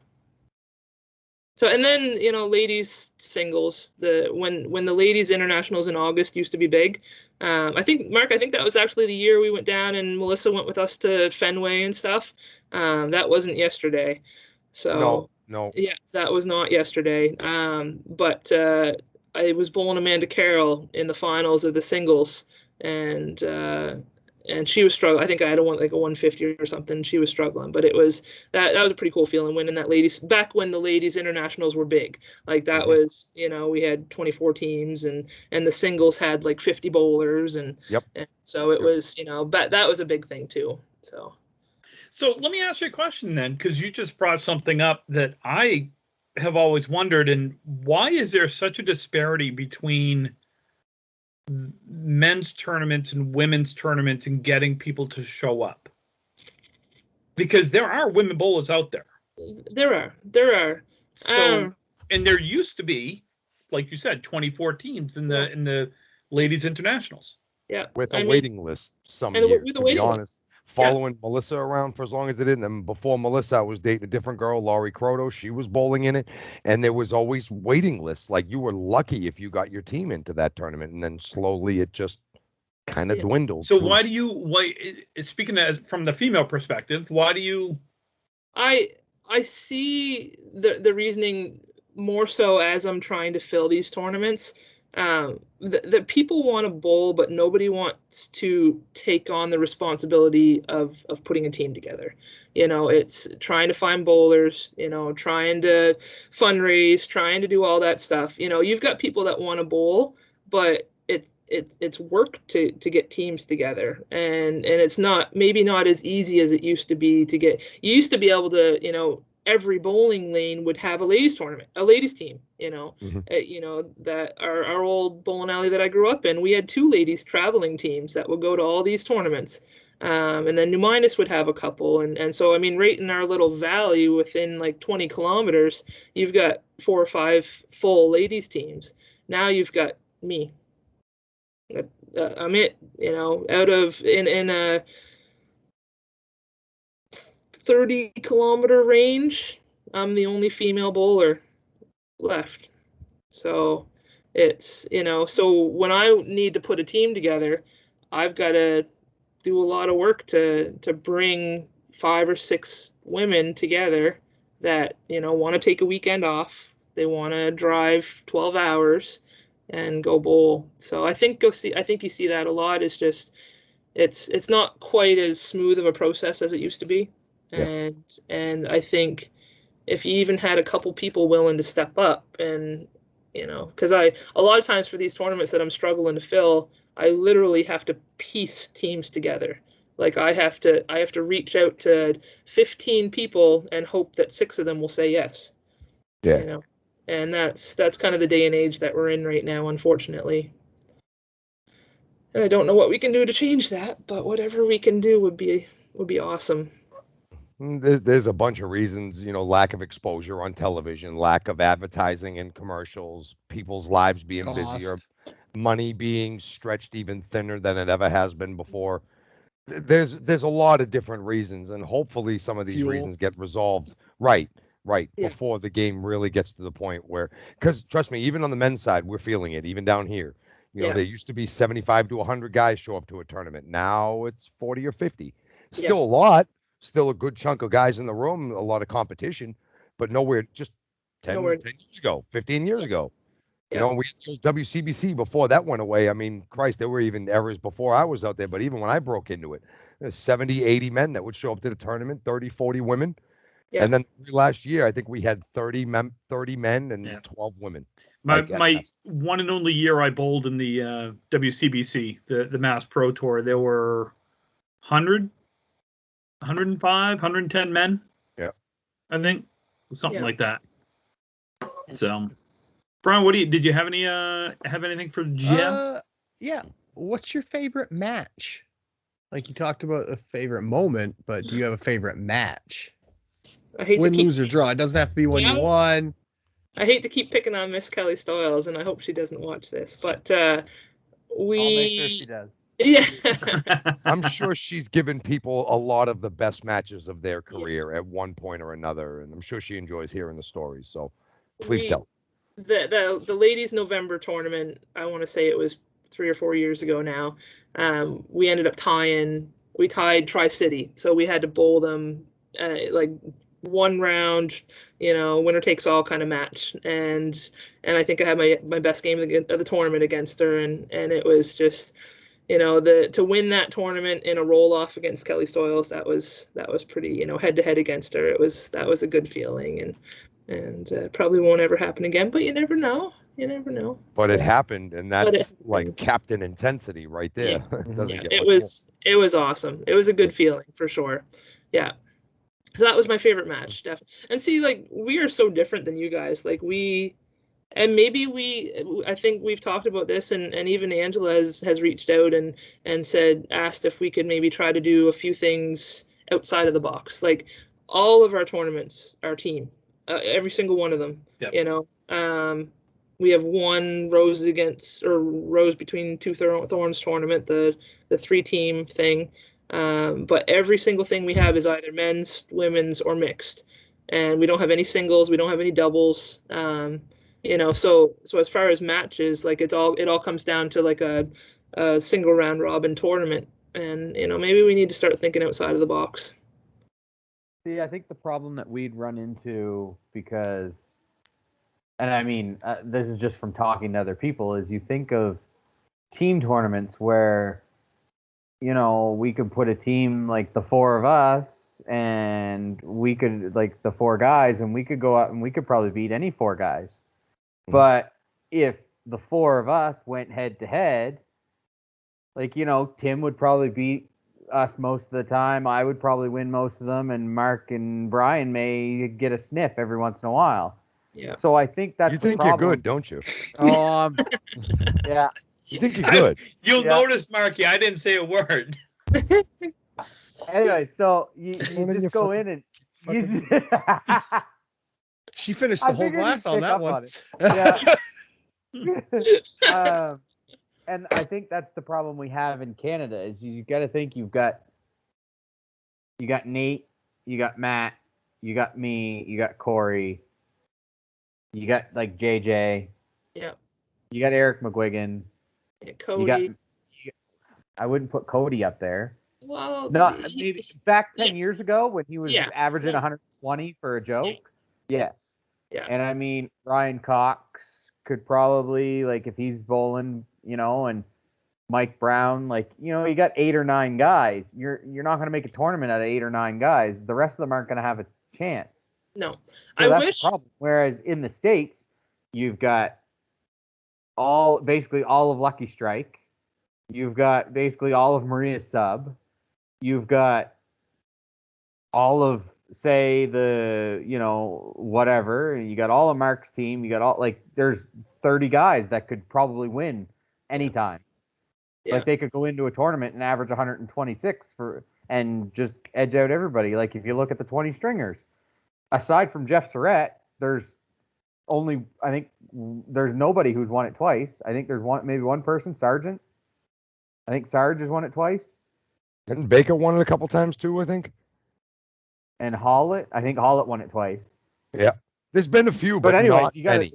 Speaker 2: So, and then, ladies singles, when the ladies internationals in August used to be big. I think, Mark, that was actually the year we went down and Melissa went with us to Fenway and stuff. That wasn't yesterday. So
Speaker 1: No.
Speaker 2: yeah, that was not yesterday. But I was bowling Amanda Carroll in the finals of the singles, and she was struggling. I think I had a 150 or something. She was struggling, but that was a pretty cool feeling winning that ladies back when the ladies internationals were big. Like that was, we had 24 teams and the singles had like 50 bowlers and so it was, but that was a big thing too.
Speaker 3: So let me ask you a question then, because you just brought something up that I have always wondered, and why is there such a disparity between men's tournaments and women's tournaments and getting people to show up? Because there are women bowlers out there.
Speaker 2: There are.
Speaker 3: So, and there used to be, like you said, 24 teams in the ladies internationals.
Speaker 2: Yeah.
Speaker 1: With a waiting list some years, to be honest. Following Melissa around for as long as they did. And then before Melissa, I was dating a different girl, Laurie Croto. She was bowling in it. And there was always waiting lists. Like you were lucky if you got your team into that tournament. And then slowly it just kind of dwindled.
Speaker 3: So why speaking from the female perspective, why do you...
Speaker 2: I see the reasoning more so as I'm trying to fill these tournaments. That people want to bowl, but nobody wants to take on the responsibility of putting a team together. It's trying to find bowlers, trying to fundraise, trying to do all that stuff. You've got people that want to bowl, but it's work to get teams together, and it's maybe not as easy as it used to be to get. You used to be able to, every bowling lane would have a ladies tournament, a ladies team, that our old bowling alley that I grew up in, we had 2 ladies traveling teams that would go to all these tournaments. And then New Minas would have a couple. And so, right in our little valley within like 20 kilometers, you've got 4 or 5 full ladies teams. Now you've got me. I'm it, out of in a 30-kilometer range, I'm the only female bowler left. So it's, so when I need to put a team together, I've got to do a lot of work to bring 5 or 6 women together that, want to take a weekend off. They want to drive 12 hours and go bowl. So I think you see that a lot. It's just, it's not quite as smooth of a process as it used to be. And I think if you even had a couple people willing to step up and, because a lot of times for these tournaments that I'm struggling to fill, I literally have to piece teams together. Like I have to reach out to 15 people and hope that 6 of them will say yes.
Speaker 1: Yeah.
Speaker 2: And that's kind of the day and age that we're in right now, unfortunately. And I don't know what we can do to change that, but whatever we can do would be awesome.
Speaker 1: There's a bunch of reasons, lack of exposure on television, lack of advertising and commercials, people's lives being busier, money being stretched even thinner than it ever has been before. There's a lot of different reasons, and hopefully some of these reasons get resolved right before the game really gets to the point where, because trust me, even on the men's side, we're feeling it, even down here. There used to be 75 to 100 guys show up to a tournament. Now it's 40 or 50. Still a lot. Still a good chunk of guys in the room, a lot of competition, but nowhere just 10 years ago, 15 years ago. We still WCBC before that went away. Christ, there were even eras before I was out there, but even when I broke into it, there's 70, 80 men that would show up to the tournament, 30, 40 women. Yeah. And then last year, I think we had 30 men and 12 women.
Speaker 3: My one and only year I bowled in the WCBC, the Mass Pro Tour, there were 100, 105, 110 men. Yeah. I think something like that. So, Brian, did you have anything for Jess?
Speaker 5: Yeah. What's your favorite match? Like you talked about a favorite moment, but do you have a favorite match?
Speaker 2: I hate
Speaker 5: win, lose, or draw. It doesn't have to be when you won.
Speaker 2: I hate to keep picking on Miss Kelly Stoyles, and I hope she doesn't watch this, but
Speaker 4: I'll make sure she does.
Speaker 2: Yeah.
Speaker 1: I'm sure she's given people a lot of the best matches of their career at one point or another, and I'm sure she enjoys hearing the stories. So Please tell.
Speaker 2: The ladies November tournament, I want to say it was 3 or 4 years ago now. We ended up we tied Tri-City, so we had to bowl them like one round, winner takes all kind of match, and I think I had my best game of the tournament against her, and it was just, to win that tournament in a roll off against Kelly Stoyles, that was pretty, head to head against her. That was a good feeling, and probably won't ever happen again, but you never know.
Speaker 1: But it happened, and that's like captain intensity right there.
Speaker 2: It was awesome. It was a good feeling for sure. Yeah. So that was my favorite match, definitely. And see, like, we are so different than you guys. Like, I think we've talked about this, and even Angela has reached out and asked if we could maybe try to do a few things outside of the box. Like, all of our tournaments, our team, every single one of them, yep. We have one Rose between two thorns tournament, the 3-team thing. But every single thing we have is either men's, women's, or mixed, and we don't have any singles. We don't have any doubles. So as far as matches, like, it all comes down to like a single round robin tournament, and maybe we need to start thinking outside of the box.
Speaker 4: See, I think the problem that we'd run into, because, and I mean, this is just from talking to other people, is you think of team tournaments where, we could put a team like the 4 of us, and we could, like, the 4 guys, and we could go out and we could probably beat any 4 guys. But if the 4 of us went head to head, like, Tim would probably beat us most of the time. I would probably win most of them, and Mark and Brian may get a sniff every once in a while.
Speaker 2: Yeah.
Speaker 4: So I think that's
Speaker 1: you think you're good, don't you?
Speaker 4: Yeah.
Speaker 1: You think you're good?
Speaker 3: You'll notice, Marky, I didn't say a word.
Speaker 4: Anyway, so you just go in and
Speaker 5: she finished the whole glass on that one.
Speaker 4: Yeah. And I think that's the problem we have in Canada, is you got to think you got Nate, you got Matt, you got me, you got Corey, you got, like, JJ.
Speaker 2: Yeah.
Speaker 4: You got Eric McGuigan.
Speaker 2: Yeah, Cody.
Speaker 4: I wouldn't put Cody up there.
Speaker 2: Well,
Speaker 4: no, maybe back 10 years ago when he was averaging 120 for a joke. Yes.
Speaker 2: Yeah.
Speaker 4: And I mean, Ryan Cox could probably, like, if he's bowling, and Mike Brown, like, you got 8 or 9 guys. You're not going to make a tournament out of 8 or 9 guys. The rest of them aren't going to have a chance.
Speaker 2: No.
Speaker 4: So
Speaker 2: I
Speaker 4: that's
Speaker 2: wish.
Speaker 4: The problem. Whereas in the States, you've got basically all of Lucky Strike. You've got basically all of Maria's sub. You've got all of, say, the, whatever. You got all of Mark's team. You got all, like, there's 30 guys that could probably win anytime. Yeah. Like, they could go into a tournament and average 126 and just edge out everybody. Like, if you look at the 20 stringers, aside from Jeff Surratt, there's nobody who's won it twice. I think there's maybe one person, Sargent. I think Sarge has won it twice.
Speaker 1: Didn't Baker won it a couple times too, I think?
Speaker 4: And Hollett, I think Hollett won it twice.
Speaker 1: Yeah. There's been a few, but
Speaker 4: anyway,
Speaker 1: not many.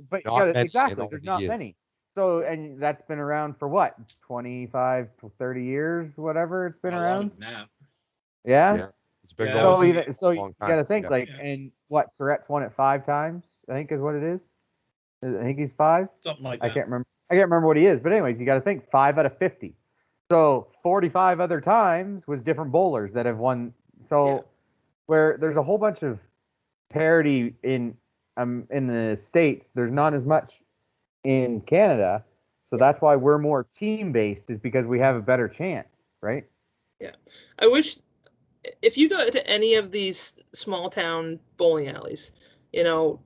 Speaker 4: Exactly, there's not many. So, and that's been around for what? 25 to 30 years, whatever it's been around? Yeah?
Speaker 1: It's been going
Speaker 4: so you got to think, and what, Surratt's won it 5 times, I think is what it is? I think he's 5?
Speaker 3: Something like that.
Speaker 4: I can't remember what he is, but anyways, you got to think 5 out of 50. So 45 other times was different bowlers that have won. So where there's a whole bunch of parity in the States, there's not as much in Canada. So that's why we're more team-based, is because we have a better chance, right?
Speaker 2: Yeah. I wish, if you go to any of these small town bowling alleys,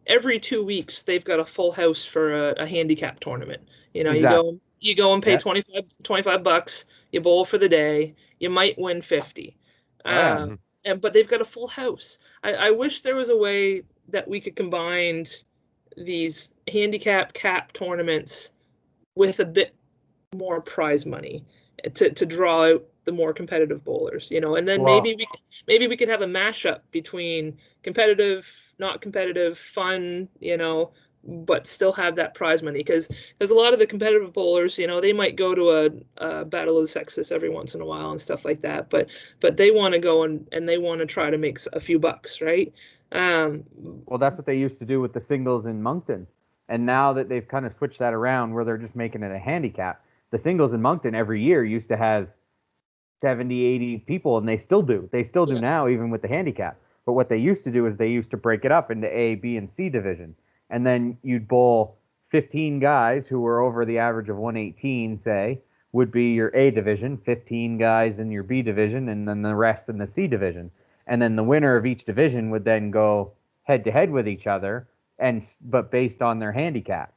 Speaker 2: every 2 weeks they've got a full house for a handicap tournament. Exactly. You go and pay $25. You bowl for the day. You might win 50. But they've got a full house. I wish there was a way that we could combine these handicap cap tournaments with a bit more prize money to draw out the more competitive bowlers, and then maybe we could have a mashup between competitive, not competitive, fun, but still have that prize money, because a lot of the competitive bowlers, you know, they might go to a battle of the sexes every once in a while and stuff like that, but they want to go and they want to try to make a few bucks, right?
Speaker 4: Well, that's what they used to do with the singles in Moncton, and now that they've kind of switched that around where they're just making it a handicap, the singles in Moncton every year used to have 70, 80 people, and they still do
Speaker 2: Yeah.
Speaker 4: now, even with the handicap. But what they used to do is they used to break it up into A, B, and C division. And then you'd bowl 15 guys who were over the average of 118, say, would be your A division, 15 guys in your B division, and then the rest in the C division. And then the winner of each division would then go head-to-head with each other, but based on their handicap.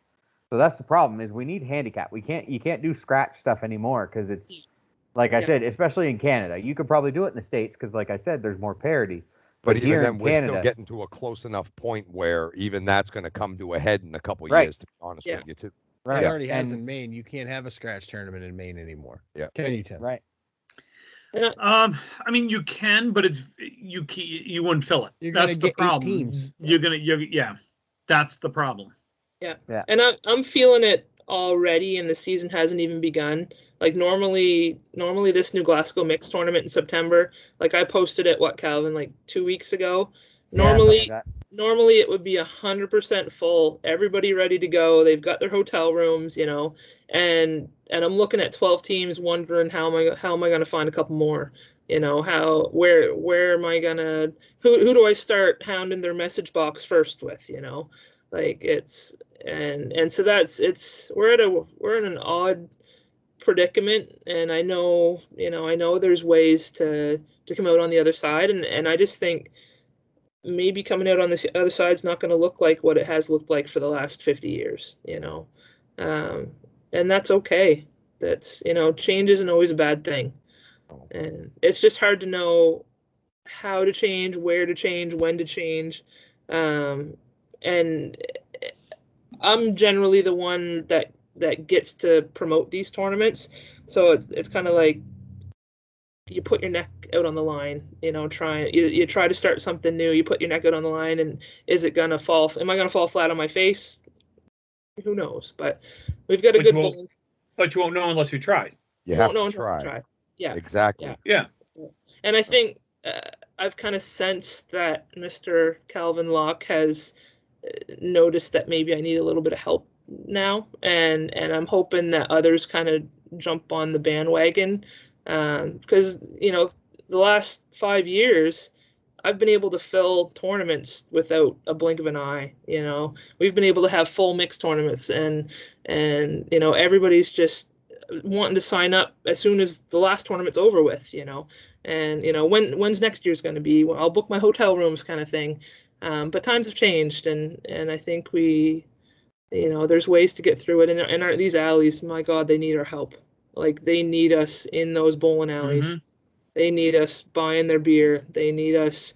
Speaker 4: So that's the problem, is we need handicap. You can't do scratch stuff anymore, because it's, like I said, especially in Canada. You could probably do it in the States because, like I said, there's more parity.
Speaker 1: But even
Speaker 4: here
Speaker 1: then,
Speaker 4: in
Speaker 1: we're
Speaker 4: Canada,
Speaker 1: still getting to a close enough point where even that's going to come to a head in a couple
Speaker 4: Right.
Speaker 1: years, to be honest with you, too.
Speaker 4: right?
Speaker 5: It already has
Speaker 4: And-
Speaker 5: in Maine. You can't have a scratch tournament in Maine anymore.
Speaker 1: Yeah.
Speaker 5: Can you, Tim?
Speaker 4: Right.
Speaker 3: I mean, you can, but you wouldn't fill it.
Speaker 5: You're
Speaker 3: That's
Speaker 5: gonna
Speaker 3: the
Speaker 5: get 8
Speaker 3: problem.
Speaker 5: teams.
Speaker 3: Yeah, that's the problem.
Speaker 2: Yeah.
Speaker 4: Yeah.
Speaker 2: And I'm feeling it already, and the season hasn't even begun. Like normally this New Glasgow mixed tournament in September, like I posted it, Calvin, like 2 weeks ago. Normally it would be 100% full, everybody ready to go. They've got their hotel rooms, you know, and I'm looking at 12 teams, wondering how am I going to find a couple more, you know, where am I gonna, who do I start hounding their message box first with, you know, like it's, and so we're in an odd predicament, and I know there's ways to come out on the other side, and I just think maybe coming out on this other side is not going to look like what it has looked like for the last 50 years, you know, and that's okay. That's, you know, change isn't always a bad thing, and it's just hard to know how to change, where to change, when to change, and I'm generally the one that gets to promote these tournaments, so it's kind of like you put your neck out on the line, you know, you try to start something new, you put your neck out on the line, and is it gonna fall? Am I gonna fall flat on my face? Who knows? But we've got a good bowling.
Speaker 3: But you won't know unless you try.
Speaker 1: You
Speaker 2: won't
Speaker 1: have
Speaker 2: know
Speaker 1: to
Speaker 2: unless you
Speaker 1: try.
Speaker 2: try. Yeah.
Speaker 1: Exactly.
Speaker 3: Yeah.
Speaker 2: And I think I've kind of sensed that Mr. Calvin Locke has noticed that maybe I need a little bit of help now, and I'm hoping that others kind of jump on the bandwagon, because, you know, the last 5 years I've been able to fill tournaments without a blink of an eye. You know, we've been able to have full mixed tournaments, and you know, everybody's just wanting to sign up as soon as the last tournament's over with, you know, and, you know, when's next year's going to be? Well, I'll book my hotel rooms kind of thing. But times have changed, and I think you know, there's ways to get through it. And these alleys, my God, they need our help. Like, they need us in those bowling alleys.
Speaker 3: Mhm.
Speaker 2: They need us buying their beer. They need us,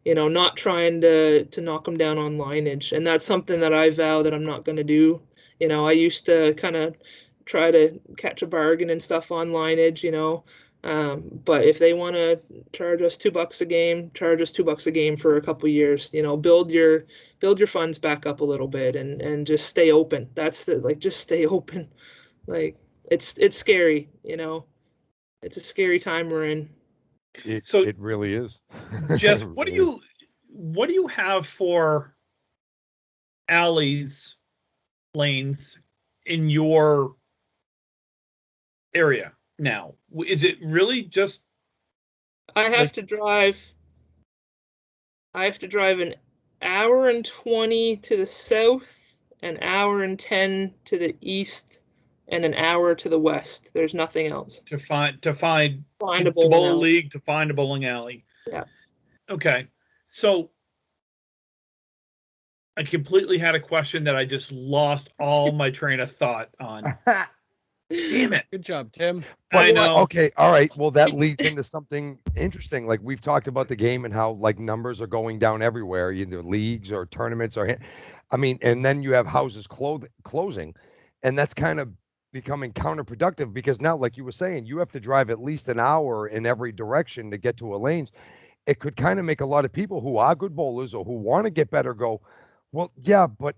Speaker 2: you know, not trying to knock them down on lineage. And that's something that I vow that I'm not going to do. You know, I used to kind of try to catch a bargain and stuff on lineage, you know. But if they want to charge us $2 a game, charge us $2 a game for a couple of years. You know, build your funds back up a little bit, and just stay open. That's just stay open. Like, it's scary, you know. It's a scary time we're in.
Speaker 1: It really is.
Speaker 3: Jess,
Speaker 1: It
Speaker 3: what
Speaker 1: really
Speaker 3: do you have for alleys, lanes in your area now? Is it really just
Speaker 2: I have to drive an hour and 20 to the south, an hour and 10 to the east, and an hour to the west. There's nothing else.
Speaker 3: to find
Speaker 2: a
Speaker 3: to
Speaker 2: bowling
Speaker 3: bowl a
Speaker 2: alley.
Speaker 3: league, to find a bowling alley?
Speaker 2: Yeah.
Speaker 3: Okay. So I completely had a question that I just lost all my train of thought on. Damn it.
Speaker 5: Good job, Tim.
Speaker 3: I know.
Speaker 1: Okay, all right. Well, that leads into something interesting. Like, we've talked about the game and how, like, numbers are going down everywhere, either leagues or tournaments I mean, and then you have houses closing, and that's kind of becoming counterproductive, because now, like you were saying, you have to drive at least an hour in every direction to get to a lanes. It could kind of make a lot of people who are good bowlers or who want to get better go, well, yeah, but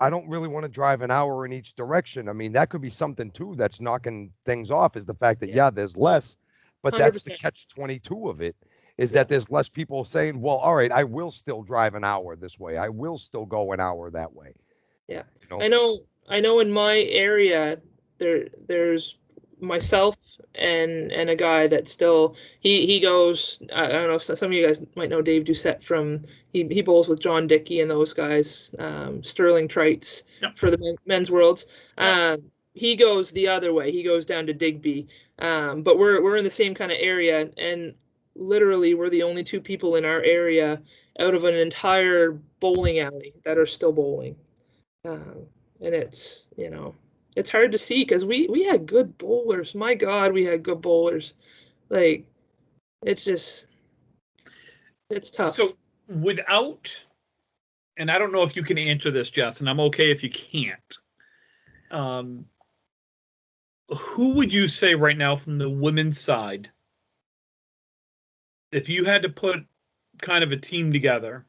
Speaker 1: I don't really want to drive an hour in each direction. I mean, that could be something too that's knocking things off, is the fact that, yeah, there's less, but that's the
Speaker 2: 100%.
Speaker 1: catch-22 of it, is that there's less people saying, well, all right, I will still drive an hour this way. I will still go an hour that way.
Speaker 2: Yeah.
Speaker 1: You know?
Speaker 2: I know in my area there's myself and a guy that still he goes, I don't know if some of you guys might know Dave Doucette from he bowls with John Dickey and those guys, Sterling Trites for the men's worlds. He goes the other way. He goes down to Digby. But we're in the same kind of area, and literally we're the only two people in our area out of an entire bowling alley that are still bowling. And it's, you know, it's hard to see because we had good bowlers. My God, we had good bowlers. Like, it's just, it's tough.
Speaker 3: So without, and I don't know if you can answer this, Jess, and I'm okay if you can't. Who would you say right now from the women's side, if you had to put kind of a team together,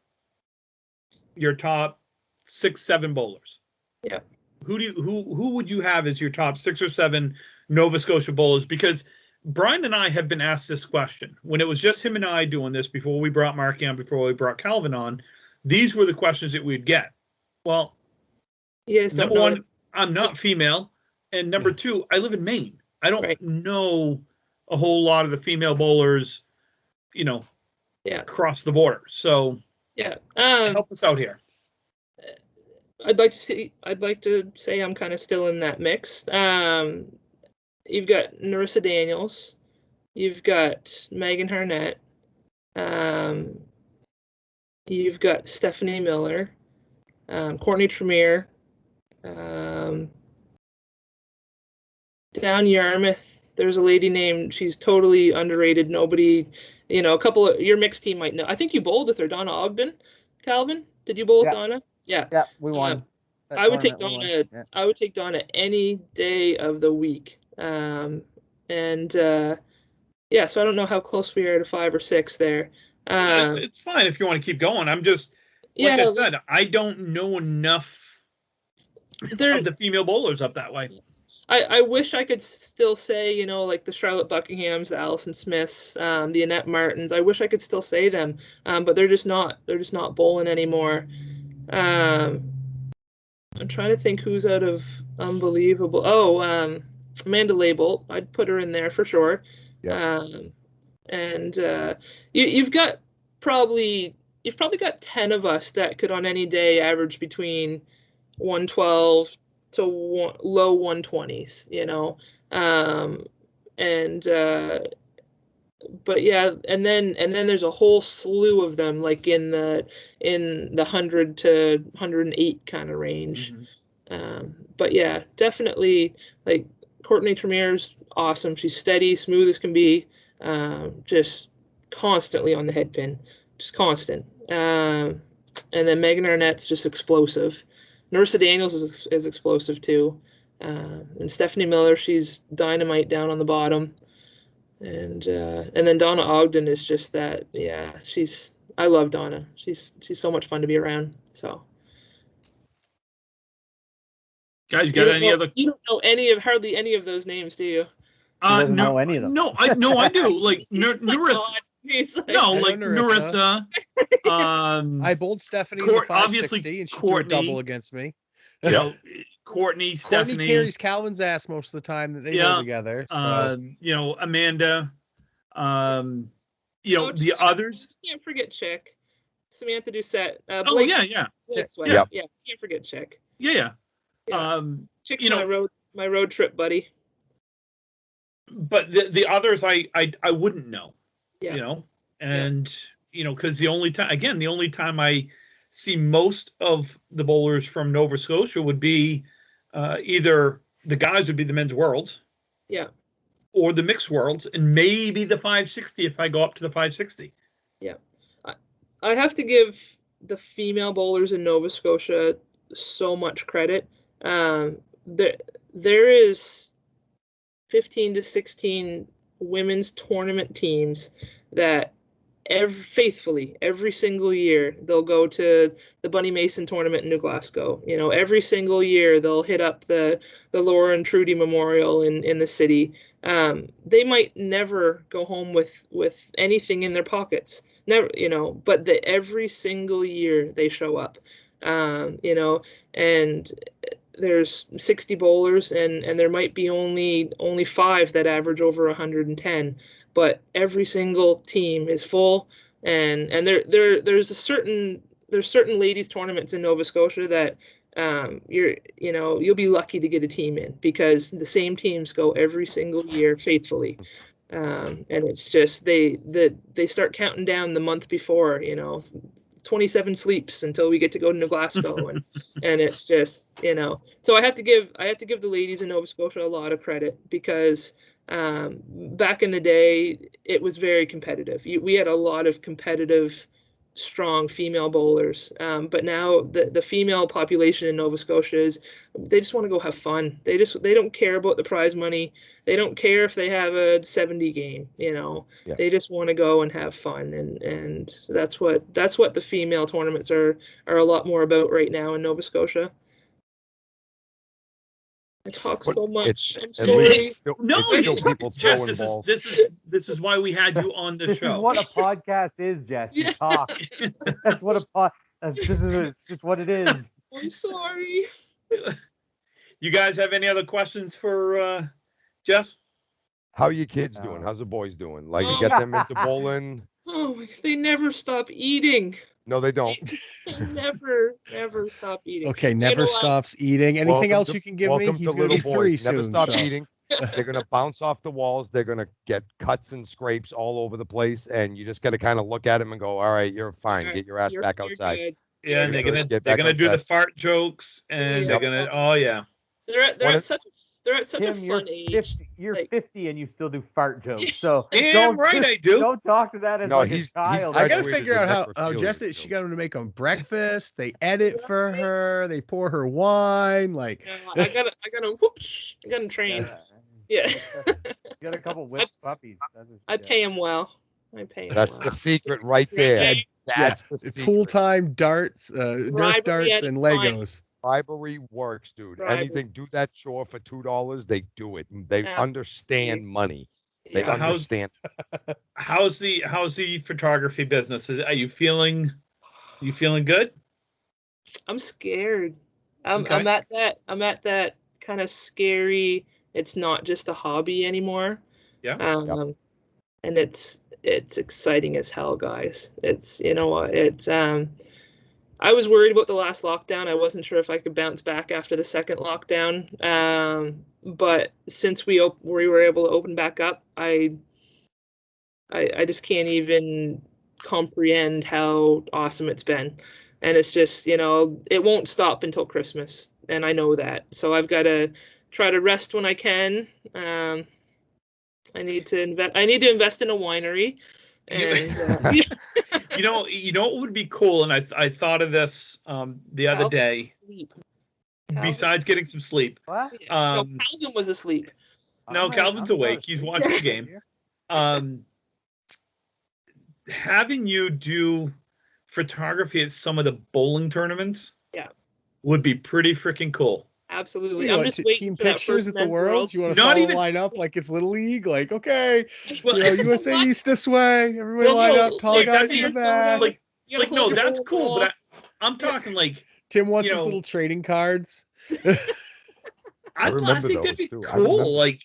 Speaker 3: your top 6, 7 bowlers?
Speaker 2: Yeah.
Speaker 3: Who would you have as your top 6 or 7 Nova Scotia bowlers? Because Brian and I have been asked this question when it was just him and I doing this before we brought Marky on, before we brought Calvin on. These were the questions that we'd get. Well, number one, I'm not female, and number two, I live in Maine. I don't know a whole lot of the female bowlers, you know, across the border. So help us out here.
Speaker 2: I'd like to say I'm kind of still in that mix. You've got Narissa Daniels, you've got Megan Harnett, you've got Stephanie Miller, Courtney Tremere, down Yarmouth. There's a lady named, she's totally underrated. Nobody, you know, a couple of your mixed team might know. I think you bowled with her, Donna Ogden. Calvin, did you bowl with Donna? Yeah.
Speaker 4: Yeah, we won.
Speaker 2: I would take Donna. I would take Donna any day of the week. So I don't know how close we are to 5 or 6 there.
Speaker 3: It's fine if you want to keep going. I'm just, like I said, I don't know enough of the female bowlers up that way.
Speaker 2: I wish I could still say, you know, like the Charlotte Buckinghams, the Allison Smiths, the Annette Martins. I wish I could still say them, but they're just not bowling anymore. I'm trying to think who's out of unbelievable. Oh, Amanda Label. I'd put her in there for sure. Yeah. You've probably got 10 of us that could on any day average between 112 to low 120s, you know. But yeah, and then there's a whole slew of them like in the 100 to 108 kind of range. But yeah, definitely like Courtney Tremere's awesome. She's steady, smooth as can be, just constantly on the head pin, just constant. And then Megan Arnett's just explosive. Narissa Daniels is explosive too. And Stephanie Miller, she's dynamite down on the bottom. And then Donna Ogden is just that. Yeah, I love Donna. She's so much fun to be around. So,
Speaker 3: guys, you got any other?
Speaker 2: You don't know hardly any of those names, do you?
Speaker 4: Doesn't know any of them.
Speaker 3: No, I do. Like Narissa. Narissa.
Speaker 5: I bowled Stephanie in the 560, and she threw a double against me.
Speaker 3: You know, Courtney, Stephanie.
Speaker 5: Courtney carries Calvin's ass most of the time that they go together. So.
Speaker 3: You know, Amanda. You know, the others.
Speaker 2: Can't forget Chick. Samantha Doucette.
Speaker 3: Blake, yeah.
Speaker 2: Can't forget Chick.
Speaker 3: Yeah.
Speaker 2: Chick's my road trip buddy.
Speaker 3: But the others I wouldn't know. Yeah. You know, and you know, because the only time I see most of the bowlers from Nova Scotia would be either the guys would be the men's worlds, or the mixed worlds, and maybe the 560 if I go up to the 560. Yeah,
Speaker 2: I have to give the female bowlers in Nova Scotia so much credit. There is 15 to 16 women's tournament teams that faithfully every single year they'll go to the Bunny Mason tournament in New Glasgow. You know, every single year they'll hit up the Laura and Trudy Memorial in the city. They might never go home with anything in their pockets, never, you know, but every single year they show up. You know, and there's 60 bowlers, and there might be only 5 that average over 110, but every single team is full. And there's certain ladies tournaments in Nova Scotia that you'll be lucky to get a team in, because the same teams go every single year faithfully. And it's just they start counting down the month before, you know, 27 sleeps until we get to go to New Glasgow, and it's just, you know, so I have to give the ladies in Nova Scotia a lot of credit, because back in the day it was very competitive. We had a lot of competitive, strong female bowlers, but now the female population in Nova Scotia they just want to go have fun. They don't care about the prize money. They don't care if they have a 70 game, you know.
Speaker 1: Yeah.
Speaker 2: They just want to go and have fun, and that's what the female tournaments are a lot more about right now in Nova Scotia. I talk so much. I'm sorry.
Speaker 3: This is why we had you on the show.
Speaker 4: This is what a podcast is, Jess. You talk. That's what it's just what it is.
Speaker 2: I'm sorry.
Speaker 3: You guys have any other questions for Jess?
Speaker 1: How are your kids doing? How's the boys doing? Like, you get them into bowling?
Speaker 2: Oh, they never stop eating.
Speaker 1: No, they don't.
Speaker 2: They never stop eating.
Speaker 5: Okay, never stops eating. Anything else you can give me?
Speaker 1: He's going to be 3 soon. Never stop eating. They're going to bounce off the walls. They're going to get cuts and scrapes all over the place, and you just got to kind of look at them and go, all right, you're fine. Get your ass back outside.
Speaker 2: Good.
Speaker 3: Yeah, and they're gonna do the fart jokes, and they're gonna
Speaker 2: They're at such a fun age.
Speaker 4: You're 50 and you still do fart jokes. So
Speaker 3: damn right I do.
Speaker 4: Don't talk to that as a child.
Speaker 5: I gotta figure out how Jess, she got to make them breakfast. They edit for her. They pour her wine. Like
Speaker 2: I got them trained. Yeah.
Speaker 4: You got a couple whipped puppies.
Speaker 2: I pay him well.
Speaker 1: That's the secret right there. That's the secret.
Speaker 5: Full-time darts, Nerf darts, and Legos.
Speaker 1: Bribery works, dude. Anything, do that chore for $2. They do it. They understand money. They understand.
Speaker 3: How's the photography business? Are you feeling good?
Speaker 2: I'm scared. I'm at that kind of scary. It's not just a hobby anymore.
Speaker 3: Yeah.
Speaker 2: And it's exciting as hell, guys. It's, you know what, I was worried about the last lockdown. I wasn't sure if I could bounce back after the second lockdown. But since we were able to open back up, I just can't even comprehend how awesome it's been. And it's just, you know, it won't stop until Christmas, and I know that. So I've got to try to rest when I can. I need to invest in a winery. And
Speaker 3: you know what would be cool, and I thought of this the other day. Besides getting some sleep.
Speaker 4: What?
Speaker 2: No, Calvin was asleep.
Speaker 3: No, Calvin's awake. He's watching the game. Having you do photography at some of the bowling tournaments, would be pretty freaking cool.
Speaker 2: Absolutely. I'm just waiting
Speaker 5: team
Speaker 2: for that
Speaker 5: pictures
Speaker 2: first
Speaker 5: at the
Speaker 2: men's
Speaker 5: Worlds. You want to
Speaker 3: Not even
Speaker 5: line up like it's Little League? Like, okay,
Speaker 3: Well,
Speaker 5: USA East this way. Everybody line up. Tall guys in the back.
Speaker 3: Like no, that's cool. But I'm talking like
Speaker 5: Tim wants his little trading cards.
Speaker 3: I think that'd be cool. Like,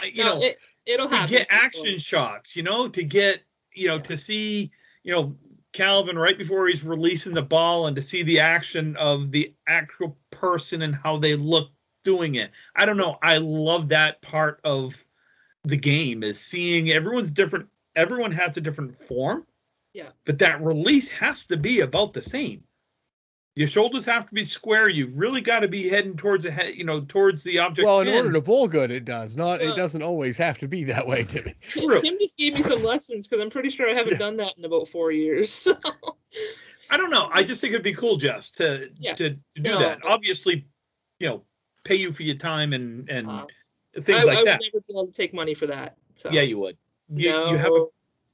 Speaker 2: it'll
Speaker 3: to
Speaker 2: happen.
Speaker 3: get action shots. To get to see Calvin right before he's releasing the ball, and to see the action of the actual person and how they look doing it. I don't know. I love that part of the game, is seeing everyone's different. Everyone has a different form.
Speaker 2: Yeah.
Speaker 3: But that release has to be about the same. Your shoulders have to be square. You've really got to be heading towards the head, towards the object.
Speaker 5: Well, in order to bowl good, it does not. It doesn't always have to be that way, Timmy.
Speaker 3: True.
Speaker 2: Tim just gave me some lessons, because I'm pretty sure I haven't done that in about 4 years. So.
Speaker 3: I don't know. I just think it'd be cool, Jess, to do that. Obviously, pay you for your time and things like that.
Speaker 2: I would never be able to take money for that. So.
Speaker 3: Yeah, you would. You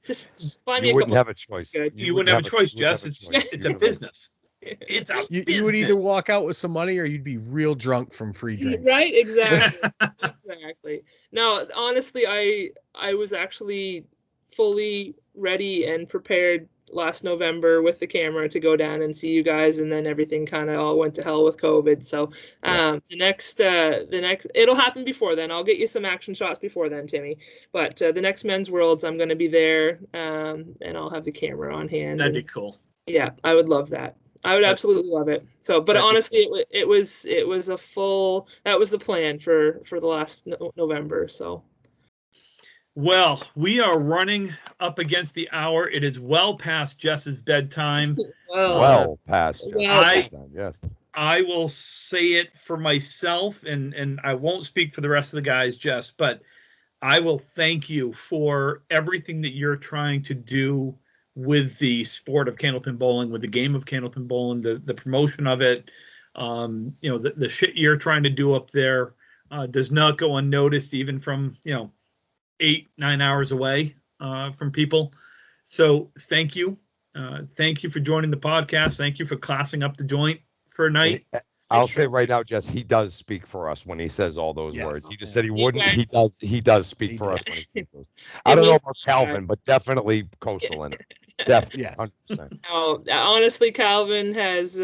Speaker 2: Just find me
Speaker 1: You
Speaker 2: a
Speaker 1: wouldn't
Speaker 2: couple.
Speaker 1: have a choice.
Speaker 2: Good.
Speaker 3: You wouldn't have a choice,
Speaker 1: you wouldn't
Speaker 3: Jess.
Speaker 1: have a
Speaker 3: It's
Speaker 1: choice.
Speaker 3: it's a
Speaker 1: You're right.
Speaker 3: business. It's a
Speaker 5: You would either
Speaker 3: business.
Speaker 5: walk out with some money or you'd be real drunk from free drinks.
Speaker 2: Right, exactly. Exactly. No, honestly, I was actually fully ready and prepared last November with the camera to go down and see you guys, and then everything kind of all went to hell with COVID. So the next it'll happen before then. I'll get you some action shots before then, Timmy. But the next Men's Worlds, I'm going to be there, and I'll have the camera on hand.
Speaker 3: That'd be
Speaker 2: and,
Speaker 3: cool.
Speaker 2: yeah, I would love that. I would absolutely love it. So, but
Speaker 3: That'd be
Speaker 2: honestly, it was a full. That was the plan for the last November. So.
Speaker 3: Well, we are running up against the hour. It is well past Jess's bedtime.
Speaker 1: Well past. Jeff.
Speaker 2: Well
Speaker 3: I-
Speaker 1: Yes.
Speaker 3: I will say it for myself, and I won't speak for the rest of the guys, Jess, but I will thank you for everything that you're trying to do with the sport of candlepin bowling, with the game of candlepin bowling, the promotion of it. The shit you're trying to do up there does not go unnoticed, even from 8-9 hours away from people. So thank you. Thank you for joining the podcast. Thank you for classing up the joint for a night.
Speaker 1: I'll say right now, Jess, he does speak for us when he says all those
Speaker 5: Yes.
Speaker 1: words. He just said he
Speaker 2: He
Speaker 1: wouldn't. He
Speaker 2: does.
Speaker 1: does. He does speak
Speaker 5: He
Speaker 1: for us
Speaker 5: does.
Speaker 1: when he says those. I don't know
Speaker 2: means
Speaker 1: about
Speaker 2: he
Speaker 1: Calvin,
Speaker 2: does.
Speaker 1: but definitely Coastal in it. Definitely,
Speaker 5: Yes.
Speaker 1: 100%.
Speaker 2: Oh, honestly, Calvin has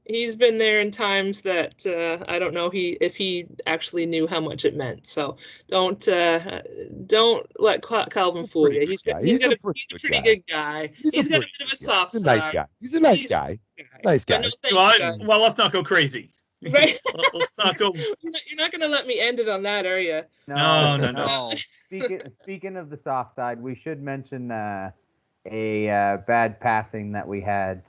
Speaker 2: he's been there in times that I don't know if he actually knew how much it meant. So don't let Calvin fool you. He's a pretty good guy. He's got a bit of a soft
Speaker 1: He's a nice
Speaker 2: side.
Speaker 1: guy. He's a nice
Speaker 2: He's
Speaker 1: guy.
Speaker 2: But
Speaker 1: Nice
Speaker 2: no,
Speaker 1: guy.
Speaker 2: thank
Speaker 3: Well,
Speaker 2: you guys.
Speaker 3: well, let's not go crazy.
Speaker 2: Right?
Speaker 3: Let's not go.
Speaker 2: You're not gonna let me end it on that, are you?
Speaker 3: No.
Speaker 4: Speaking of the soft side, we should mention a bad passing that we had.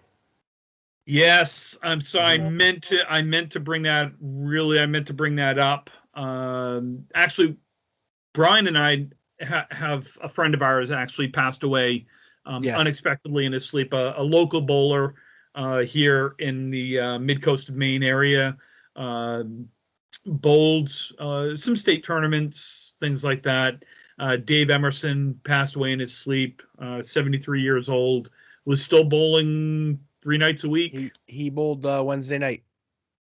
Speaker 3: Yes, I'm sorry. I meant to bring that. Really, I meant to bring that up. Actually, Brian and I have a friend of ours actually passed away
Speaker 5: Yes.
Speaker 3: unexpectedly in his sleep. A local bowler here in the mid-coast of Maine area. Bowled some state tournaments, things like that. Dave Emerson passed away in his sleep, 73 years old, was still bowling 3 nights a week.
Speaker 5: He bowled Wednesday night.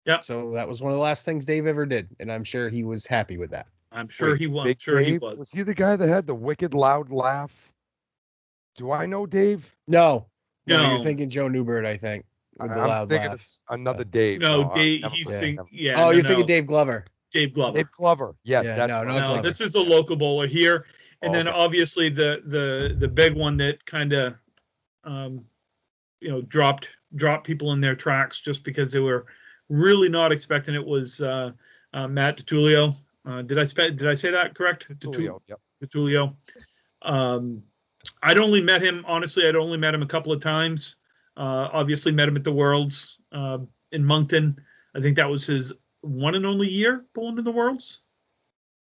Speaker 3: Yeah.
Speaker 5: So that was one of the last things Dave ever did, and I'm sure he was happy with that.
Speaker 3: I'm sure he was.
Speaker 1: Big
Speaker 3: Sure he
Speaker 1: Dave?
Speaker 3: was.
Speaker 1: Was he the guy that had the wicked loud laugh? Do I know Dave?
Speaker 5: No,
Speaker 3: No.
Speaker 5: you're thinking Joe Newbert, I think, with the
Speaker 1: I'm
Speaker 5: loud
Speaker 1: thinking
Speaker 5: laugh.
Speaker 1: of another Dave.
Speaker 3: No, Dave.
Speaker 1: never
Speaker 3: He's
Speaker 1: mind.
Speaker 3: thinking. Yeah.
Speaker 5: Oh,
Speaker 3: no,
Speaker 5: you're
Speaker 3: no.
Speaker 5: thinking Dave Glover.
Speaker 3: Dave Glover.
Speaker 1: Dave Glover. Yes,
Speaker 5: Yeah,
Speaker 1: that's
Speaker 5: no,
Speaker 1: what
Speaker 5: not
Speaker 1: I'm
Speaker 3: No,
Speaker 5: Glover.
Speaker 3: this is a local bowler here, and then
Speaker 1: Okay.
Speaker 3: obviously the big one that kind of dropped people in their tracks just because they were really not expecting it was Matt Ditullio. Did I say that correct?
Speaker 1: Julio, yep.
Speaker 3: Ditullio. I'd only met him a couple of times. Obviously met him at the Worlds in Moncton. I think that was his one and only year bowling in the Worlds.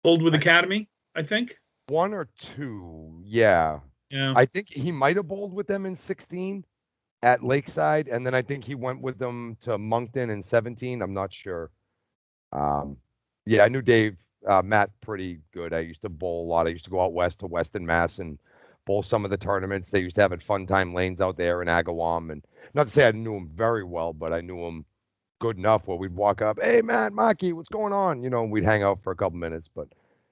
Speaker 3: Bowled with Academy, I think.
Speaker 1: 1 or 2, yeah.
Speaker 3: Yeah.
Speaker 1: I think he might have bowled with them in 16 at Lakeside, and then I think he went with them to Moncton in 17. I'm not sure. Yeah, I knew Matt pretty good. I used to bowl a lot. I used to go out west to Western Mass and bowl some of the tournaments. They used to have at Fun Time Lanes out there in Agawam. And not to say I knew him very well, but I knew him good enough where we'd walk up, "Hey, Matt, Maki, what's going on?" We'd hang out for a couple minutes. But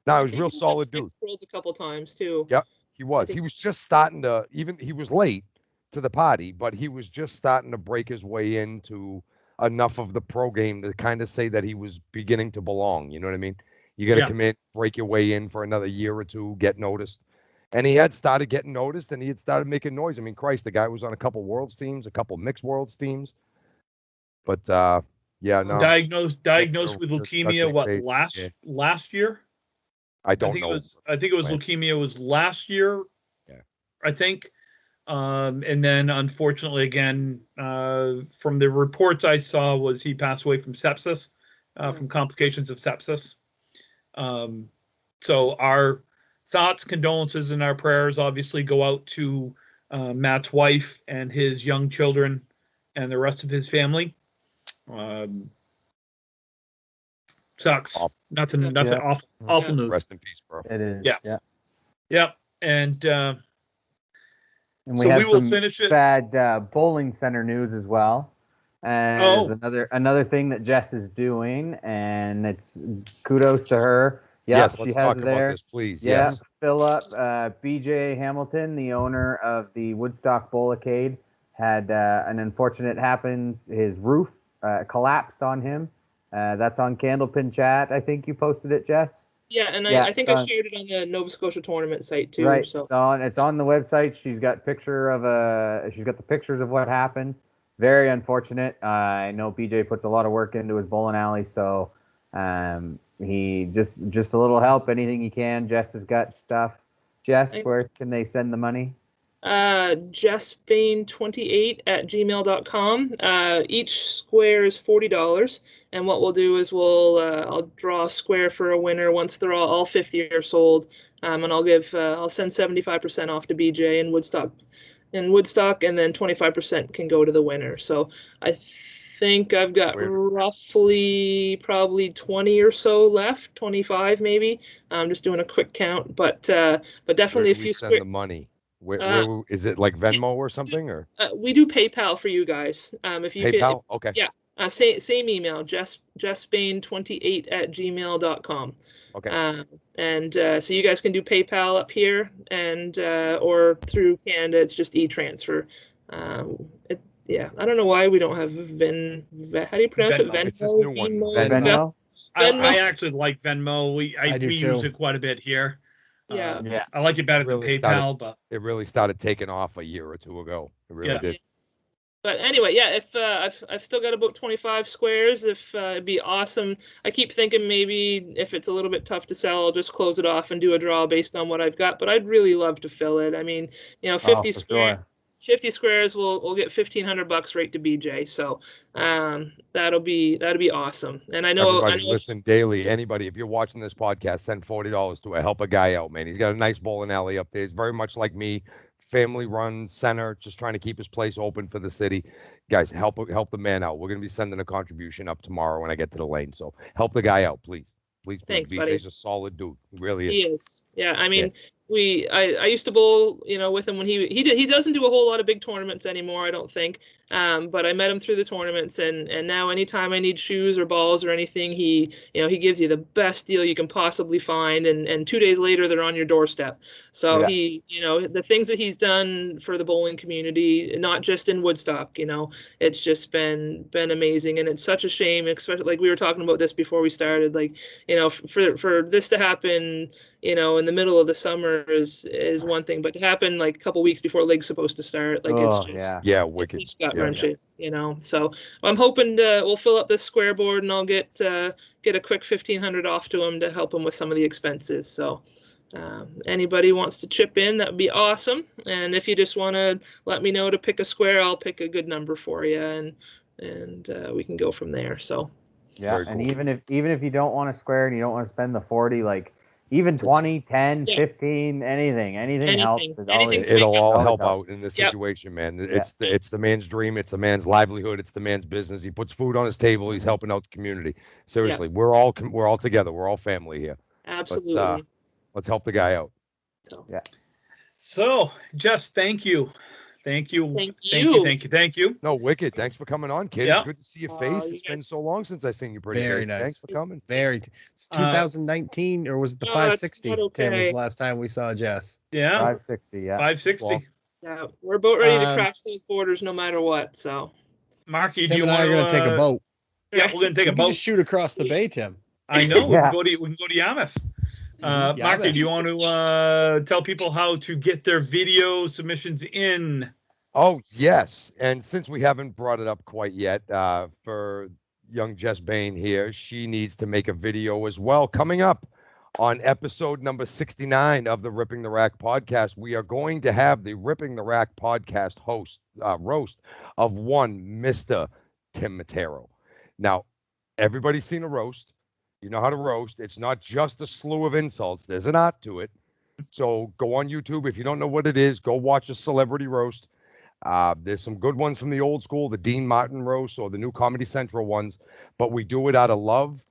Speaker 1: no, he was a real solid dude.
Speaker 2: Worlds a couple times too.
Speaker 1: Yep, he was. He was just starting to, he was late to the party, but he was just starting to break his way into enough of the pro game to kind of say that he was beginning to belong. You know what I mean? You got to come in, break your way in for another year or two, get noticed. And he had started getting noticed, and he had started making noise. I mean, Christ, the guy was on a couple Worlds teams, a couple mixed Worlds teams. But yeah, no.
Speaker 3: Diagnosed with leukemia. What last year?
Speaker 1: I don't know.
Speaker 3: I think it was leukemia was last year.
Speaker 1: Yeah.
Speaker 3: I think. And then unfortunately, again, from the reports I saw, was he passed away from sepsis, from complications of sepsis. So our thoughts, condolences, and our prayers obviously go out to Matt's wife and his young children and the rest of his family. Sucks.
Speaker 1: Awful.
Speaker 3: Nothing. Awful news.
Speaker 1: Rest in peace, bro.
Speaker 4: It is.
Speaker 3: Yeah. And
Speaker 4: And
Speaker 3: So
Speaker 4: have
Speaker 3: we will
Speaker 4: some
Speaker 3: finish it.
Speaker 4: bad bowling center news as well. And
Speaker 3: Oh.
Speaker 4: there's another thing that Jess is doing, and it's kudos to her. Yep,
Speaker 1: Yes,
Speaker 4: she
Speaker 1: let's
Speaker 4: has
Speaker 1: talk
Speaker 4: it
Speaker 1: about
Speaker 4: there.
Speaker 1: this, please.
Speaker 4: Yeah,
Speaker 1: Yes.
Speaker 4: Philip, BJ Hamilton, the owner of the Woodstock Bowlacade, had an unfortunate happens. His roof collapsed on him. That's on Candlepin chat. I think you posted it, Jess.
Speaker 2: Yeah, and
Speaker 4: Yeah,
Speaker 2: I think I shared it on the Nova Scotia tournament site too.
Speaker 4: Right.
Speaker 2: So
Speaker 4: It's on the website. She's got the pictures of what happened. Very unfortunate. I know BJ puts a lot of work into his bowling alley, so he just a little help, anything he can. Jess has got stuff. Jess, where can they send the money?
Speaker 2: Jess Bain 28 at gmail.com. Each square is $40, and what we'll do is I'll draw a square for a winner once they're all 50 are sold, and I'll send 75% off to BJ in Woodstock, and then 25% can go to the winner. So I think I've got roughly probably 20 or so left, 25 maybe. I'm just doing a quick count, but definitely
Speaker 1: Where do we send the money? Where is it, like Venmo or something, or
Speaker 2: we do PayPal for you guys. If you
Speaker 1: PayPal? Okay.
Speaker 2: Yeah. Same email, jessbain28 at gmail.com.
Speaker 1: Okay.
Speaker 2: So you guys can do PayPal up here, and or through Canada, it's just e-transfer. Yeah, I don't know why we don't have how do you pronounce it?
Speaker 3: Venmo.
Speaker 1: It's this new one.
Speaker 4: Venmo.
Speaker 3: I actually like Venmo. We use
Speaker 5: too.
Speaker 3: it quite a bit here.
Speaker 2: Yeah.
Speaker 3: I like it better than PayPal, but
Speaker 1: it really started taking off a year or two ago. It really did.
Speaker 2: But anyway, yeah, if I've still got about 25 squares, if it'd be awesome. I keep thinking maybe if it's a little bit tough to sell, I'll just close it off and do a draw based on what I've got. But I'd really love to fill it. I mean, 50 squares. Sure. 50 squares we'll get $1,500 right to BJ. So that'll be awesome. And I know
Speaker 1: listen daily. Anybody, if you're watching this podcast, send $40 to help a guy out, man. He's got a nice bowling alley up there. He's very much like me. Family run center, just trying to keep his place open for the city. Guys, help the man out. We're gonna be sending a contribution up tomorrow when I get to the lane. So help the guy out, please.
Speaker 2: Thanks,
Speaker 1: BJ's
Speaker 2: buddy.
Speaker 1: a solid dude. He really is.
Speaker 2: He is. Yeah, I mean, I used to bowl, with him when he doesn't do a whole lot of big tournaments anymore, I don't think. But I met him through the tournaments, and now anytime I need shoes or balls or anything, he gives you the best deal you can possibly find, and 2 days later they're on your doorstep. So he, the things that he's done for the bowling community, not just in Woodstock, it's just been amazing, and it's such a shame, especially like we were talking about this before we started, like, for this to happen, in the middle of the summer is one thing, but to happen like a couple weeks before league's supposed to start, like it's just
Speaker 1: wicked.
Speaker 2: It's gut wrenching, So I'm hoping we'll fill up this square board, and I'll get a quick $1,500 off to him to help him with some of the expenses. So anybody wants to chip in, that would be awesome. And if you just want to let me know to pick a square, I'll pick a good number for you, and we can go from there. So
Speaker 4: and even if you don't want to square and you don't want to spend the 40, like even 20, 10, 15, anything helps.
Speaker 1: It'll all help out in this situation, man. It's the man's dream. It's the man's livelihood. It's the man's business. He puts food on his table. He's helping out the community. Seriously, we're all together. We're all family here.
Speaker 2: Absolutely.
Speaker 1: Let's help the guy out.
Speaker 3: So, Jess, thank you. Thank you.
Speaker 1: No, wicked. Thanks for coming on, kid.
Speaker 3: Yeah.
Speaker 1: It's good to see your face. It's been so long since I've seen you pretty
Speaker 5: Very
Speaker 1: face.
Speaker 5: nice.
Speaker 1: Thanks for coming.
Speaker 5: It's 2019, or was it the 560? Tim, was the last time we saw Jess.
Speaker 3: Yeah.
Speaker 4: 560, yeah.
Speaker 3: 560.
Speaker 1: Well,
Speaker 2: yeah, we're about ready to cross those borders no matter what. So,
Speaker 3: Marky,
Speaker 5: Tim and I are going to take a boat.
Speaker 3: Yeah, we're going to take a boat.
Speaker 5: Just shoot across the bay, Tim.
Speaker 3: I know. We can go to Yarmouth. Marky, do you want to tell people how to get their video submissions in?
Speaker 1: Oh, yes. And since we haven't brought it up quite yet, for young Jess Bain here, she needs to make a video as well. Coming up on episode number 69 of the Ripping the Rack podcast, we are going to have the Ripping the Rack podcast roast of one Mr. Tim Matero. Now, everybody's seen a roast. You know how to roast. It's not just a slew of insults. There's an art to it. So go on YouTube. If you don't know what it is, go watch a celebrity roast. There's some good ones from the old school, the Dean Martin roast or the new Comedy Central ones, but we do it out of love,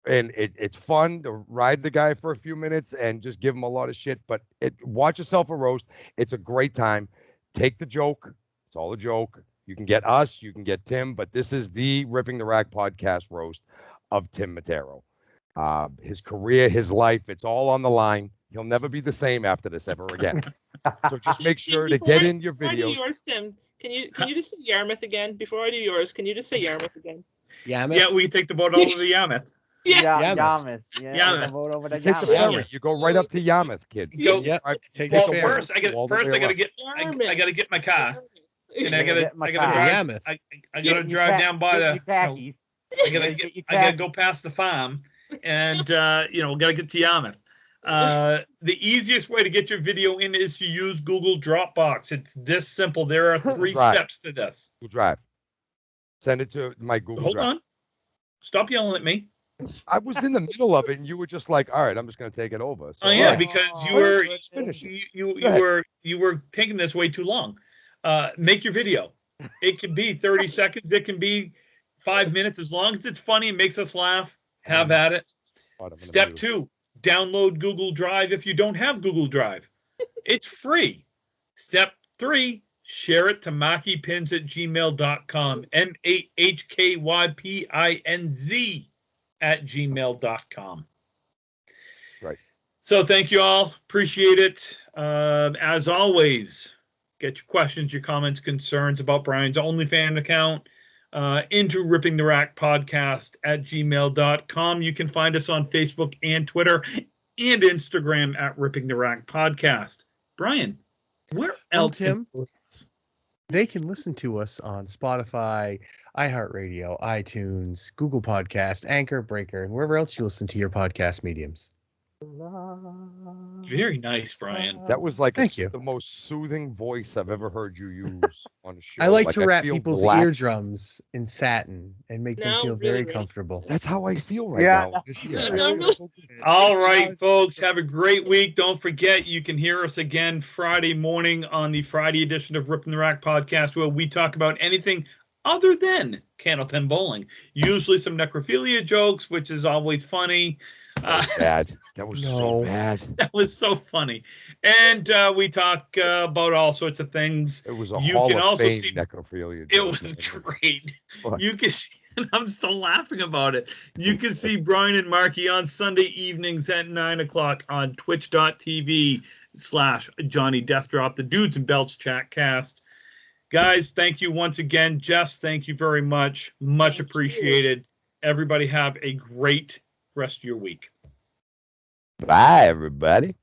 Speaker 1: and it's fun to ride the guy for a few minutes and just give him a lot of shit. But watch yourself a roast. It's a great time. take the joke. It's all a joke. You can get us, you can get Tim, but this is the Ripping the Rack podcast roast of Tim Matero. His career, his life, it's all on the line. He'll never be the same after this ever again. So just make sure to get in your
Speaker 2: Before I do
Speaker 1: videos.
Speaker 2: yours, Tim, can you just say Yarmouth again? Before I do yours, can you just say Yarmouth again?
Speaker 5: Yarmouth.
Speaker 3: Yeah, we take the boat over the Yarmouth.
Speaker 2: Yeah.
Speaker 4: Yarmouth.
Speaker 3: Yarmouth.
Speaker 4: The vote over to
Speaker 1: You take the
Speaker 4: Yarmouth.
Speaker 1: ferry. You go right up to Yarmouth, kid.
Speaker 3: Go.
Speaker 5: Yep.
Speaker 1: Right,
Speaker 5: Take
Speaker 3: Well,
Speaker 5: the ferry.
Speaker 3: first I gotta get my car, and I gotta
Speaker 4: my
Speaker 3: drive.
Speaker 4: car.
Speaker 5: Yarmouth.
Speaker 3: I gotta drive down by the.
Speaker 4: khakis.
Speaker 3: I gotta go past the farm, and gotta get to Yarmouth. The easiest way to get your video in is to use Google Dropbox. It's this simple. There are 3
Speaker 1: Right.
Speaker 3: steps to this.
Speaker 1: Google Drive. Send it to my Google
Speaker 3: Hold
Speaker 1: Drive.
Speaker 3: on. Stop yelling at me.
Speaker 1: I was in the middle of it, and you were just like, "All right, I'm just going to take it over." So,
Speaker 3: Oh yeah,
Speaker 1: all right,
Speaker 3: because you
Speaker 1: All right,
Speaker 3: were
Speaker 1: let's finish it.
Speaker 3: you
Speaker 1: Go ahead.
Speaker 3: were taking this way too long. Make your video. It can be 30 seconds. It can be 5 minutes. As long as it's funny and makes us laugh, have at it.
Speaker 1: Hold on, I'm gonna
Speaker 3: Step
Speaker 1: mute.
Speaker 3: 2, download Google Drive if you don't have Google Drive. It's free. Step 3, share it to mahkypins@gmail.com. mahkypinz@gmail.com.
Speaker 1: Right.
Speaker 3: So thank you all. Appreciate it. As always, get your questions, your comments, concerns about Brian's OnlyFans account into Ripping the Rack Podcast @gmail.com. You can find us on Facebook and Twitter and Instagram at Ripping the Rack Podcast. Brian, where
Speaker 5: Well,
Speaker 3: else?
Speaker 5: Tim, they can listen to us on Spotify, iHeartRadio, iTunes, Google Podcast, Anchor, Breaker, and wherever else you listen to your podcast mediums.
Speaker 3: Very nice, Brian.
Speaker 1: That was like
Speaker 5: Thank you.
Speaker 1: the most soothing voice I've ever heard you use on a show.
Speaker 5: I like to wrap
Speaker 1: feel
Speaker 5: people's
Speaker 1: relaxed.
Speaker 5: eardrums in satin and make them
Speaker 2: No,
Speaker 5: feel
Speaker 2: really,
Speaker 5: very
Speaker 2: really.
Speaker 5: comfortable.
Speaker 1: That's how I feel right
Speaker 4: Yeah.
Speaker 1: now. This year.
Speaker 2: No, no.
Speaker 3: All right, folks, have a great week. Don't forget, you can hear us again Friday morning on the Friday edition of Ripping the Rack Podcast, where we talk about anything other than Candlepin bowling. Usually some necrophilia jokes, which is always funny.
Speaker 1: That was bad. That was so
Speaker 5: No.
Speaker 1: bad.
Speaker 3: That was so funny. And we talk about all sorts of things.
Speaker 1: It was a
Speaker 3: You
Speaker 1: Hall
Speaker 3: can
Speaker 1: of
Speaker 3: also
Speaker 1: Fame
Speaker 3: see-
Speaker 1: necrophilia.
Speaker 3: It
Speaker 1: joke,
Speaker 3: was
Speaker 1: man.
Speaker 3: great.
Speaker 1: Fuck.
Speaker 3: You can see, and I'm still laughing about it. You can see Brian and Marky on Sunday evenings at 9 o'clock on twitch.tv/Johnny Deathdrop, the Dudes and Belts Chatcast. Guys, thank you once again. Jess, thank you very much. Much
Speaker 2: Thank you.
Speaker 3: appreciated. Everybody have a great rest of your week.
Speaker 1: Bye, everybody.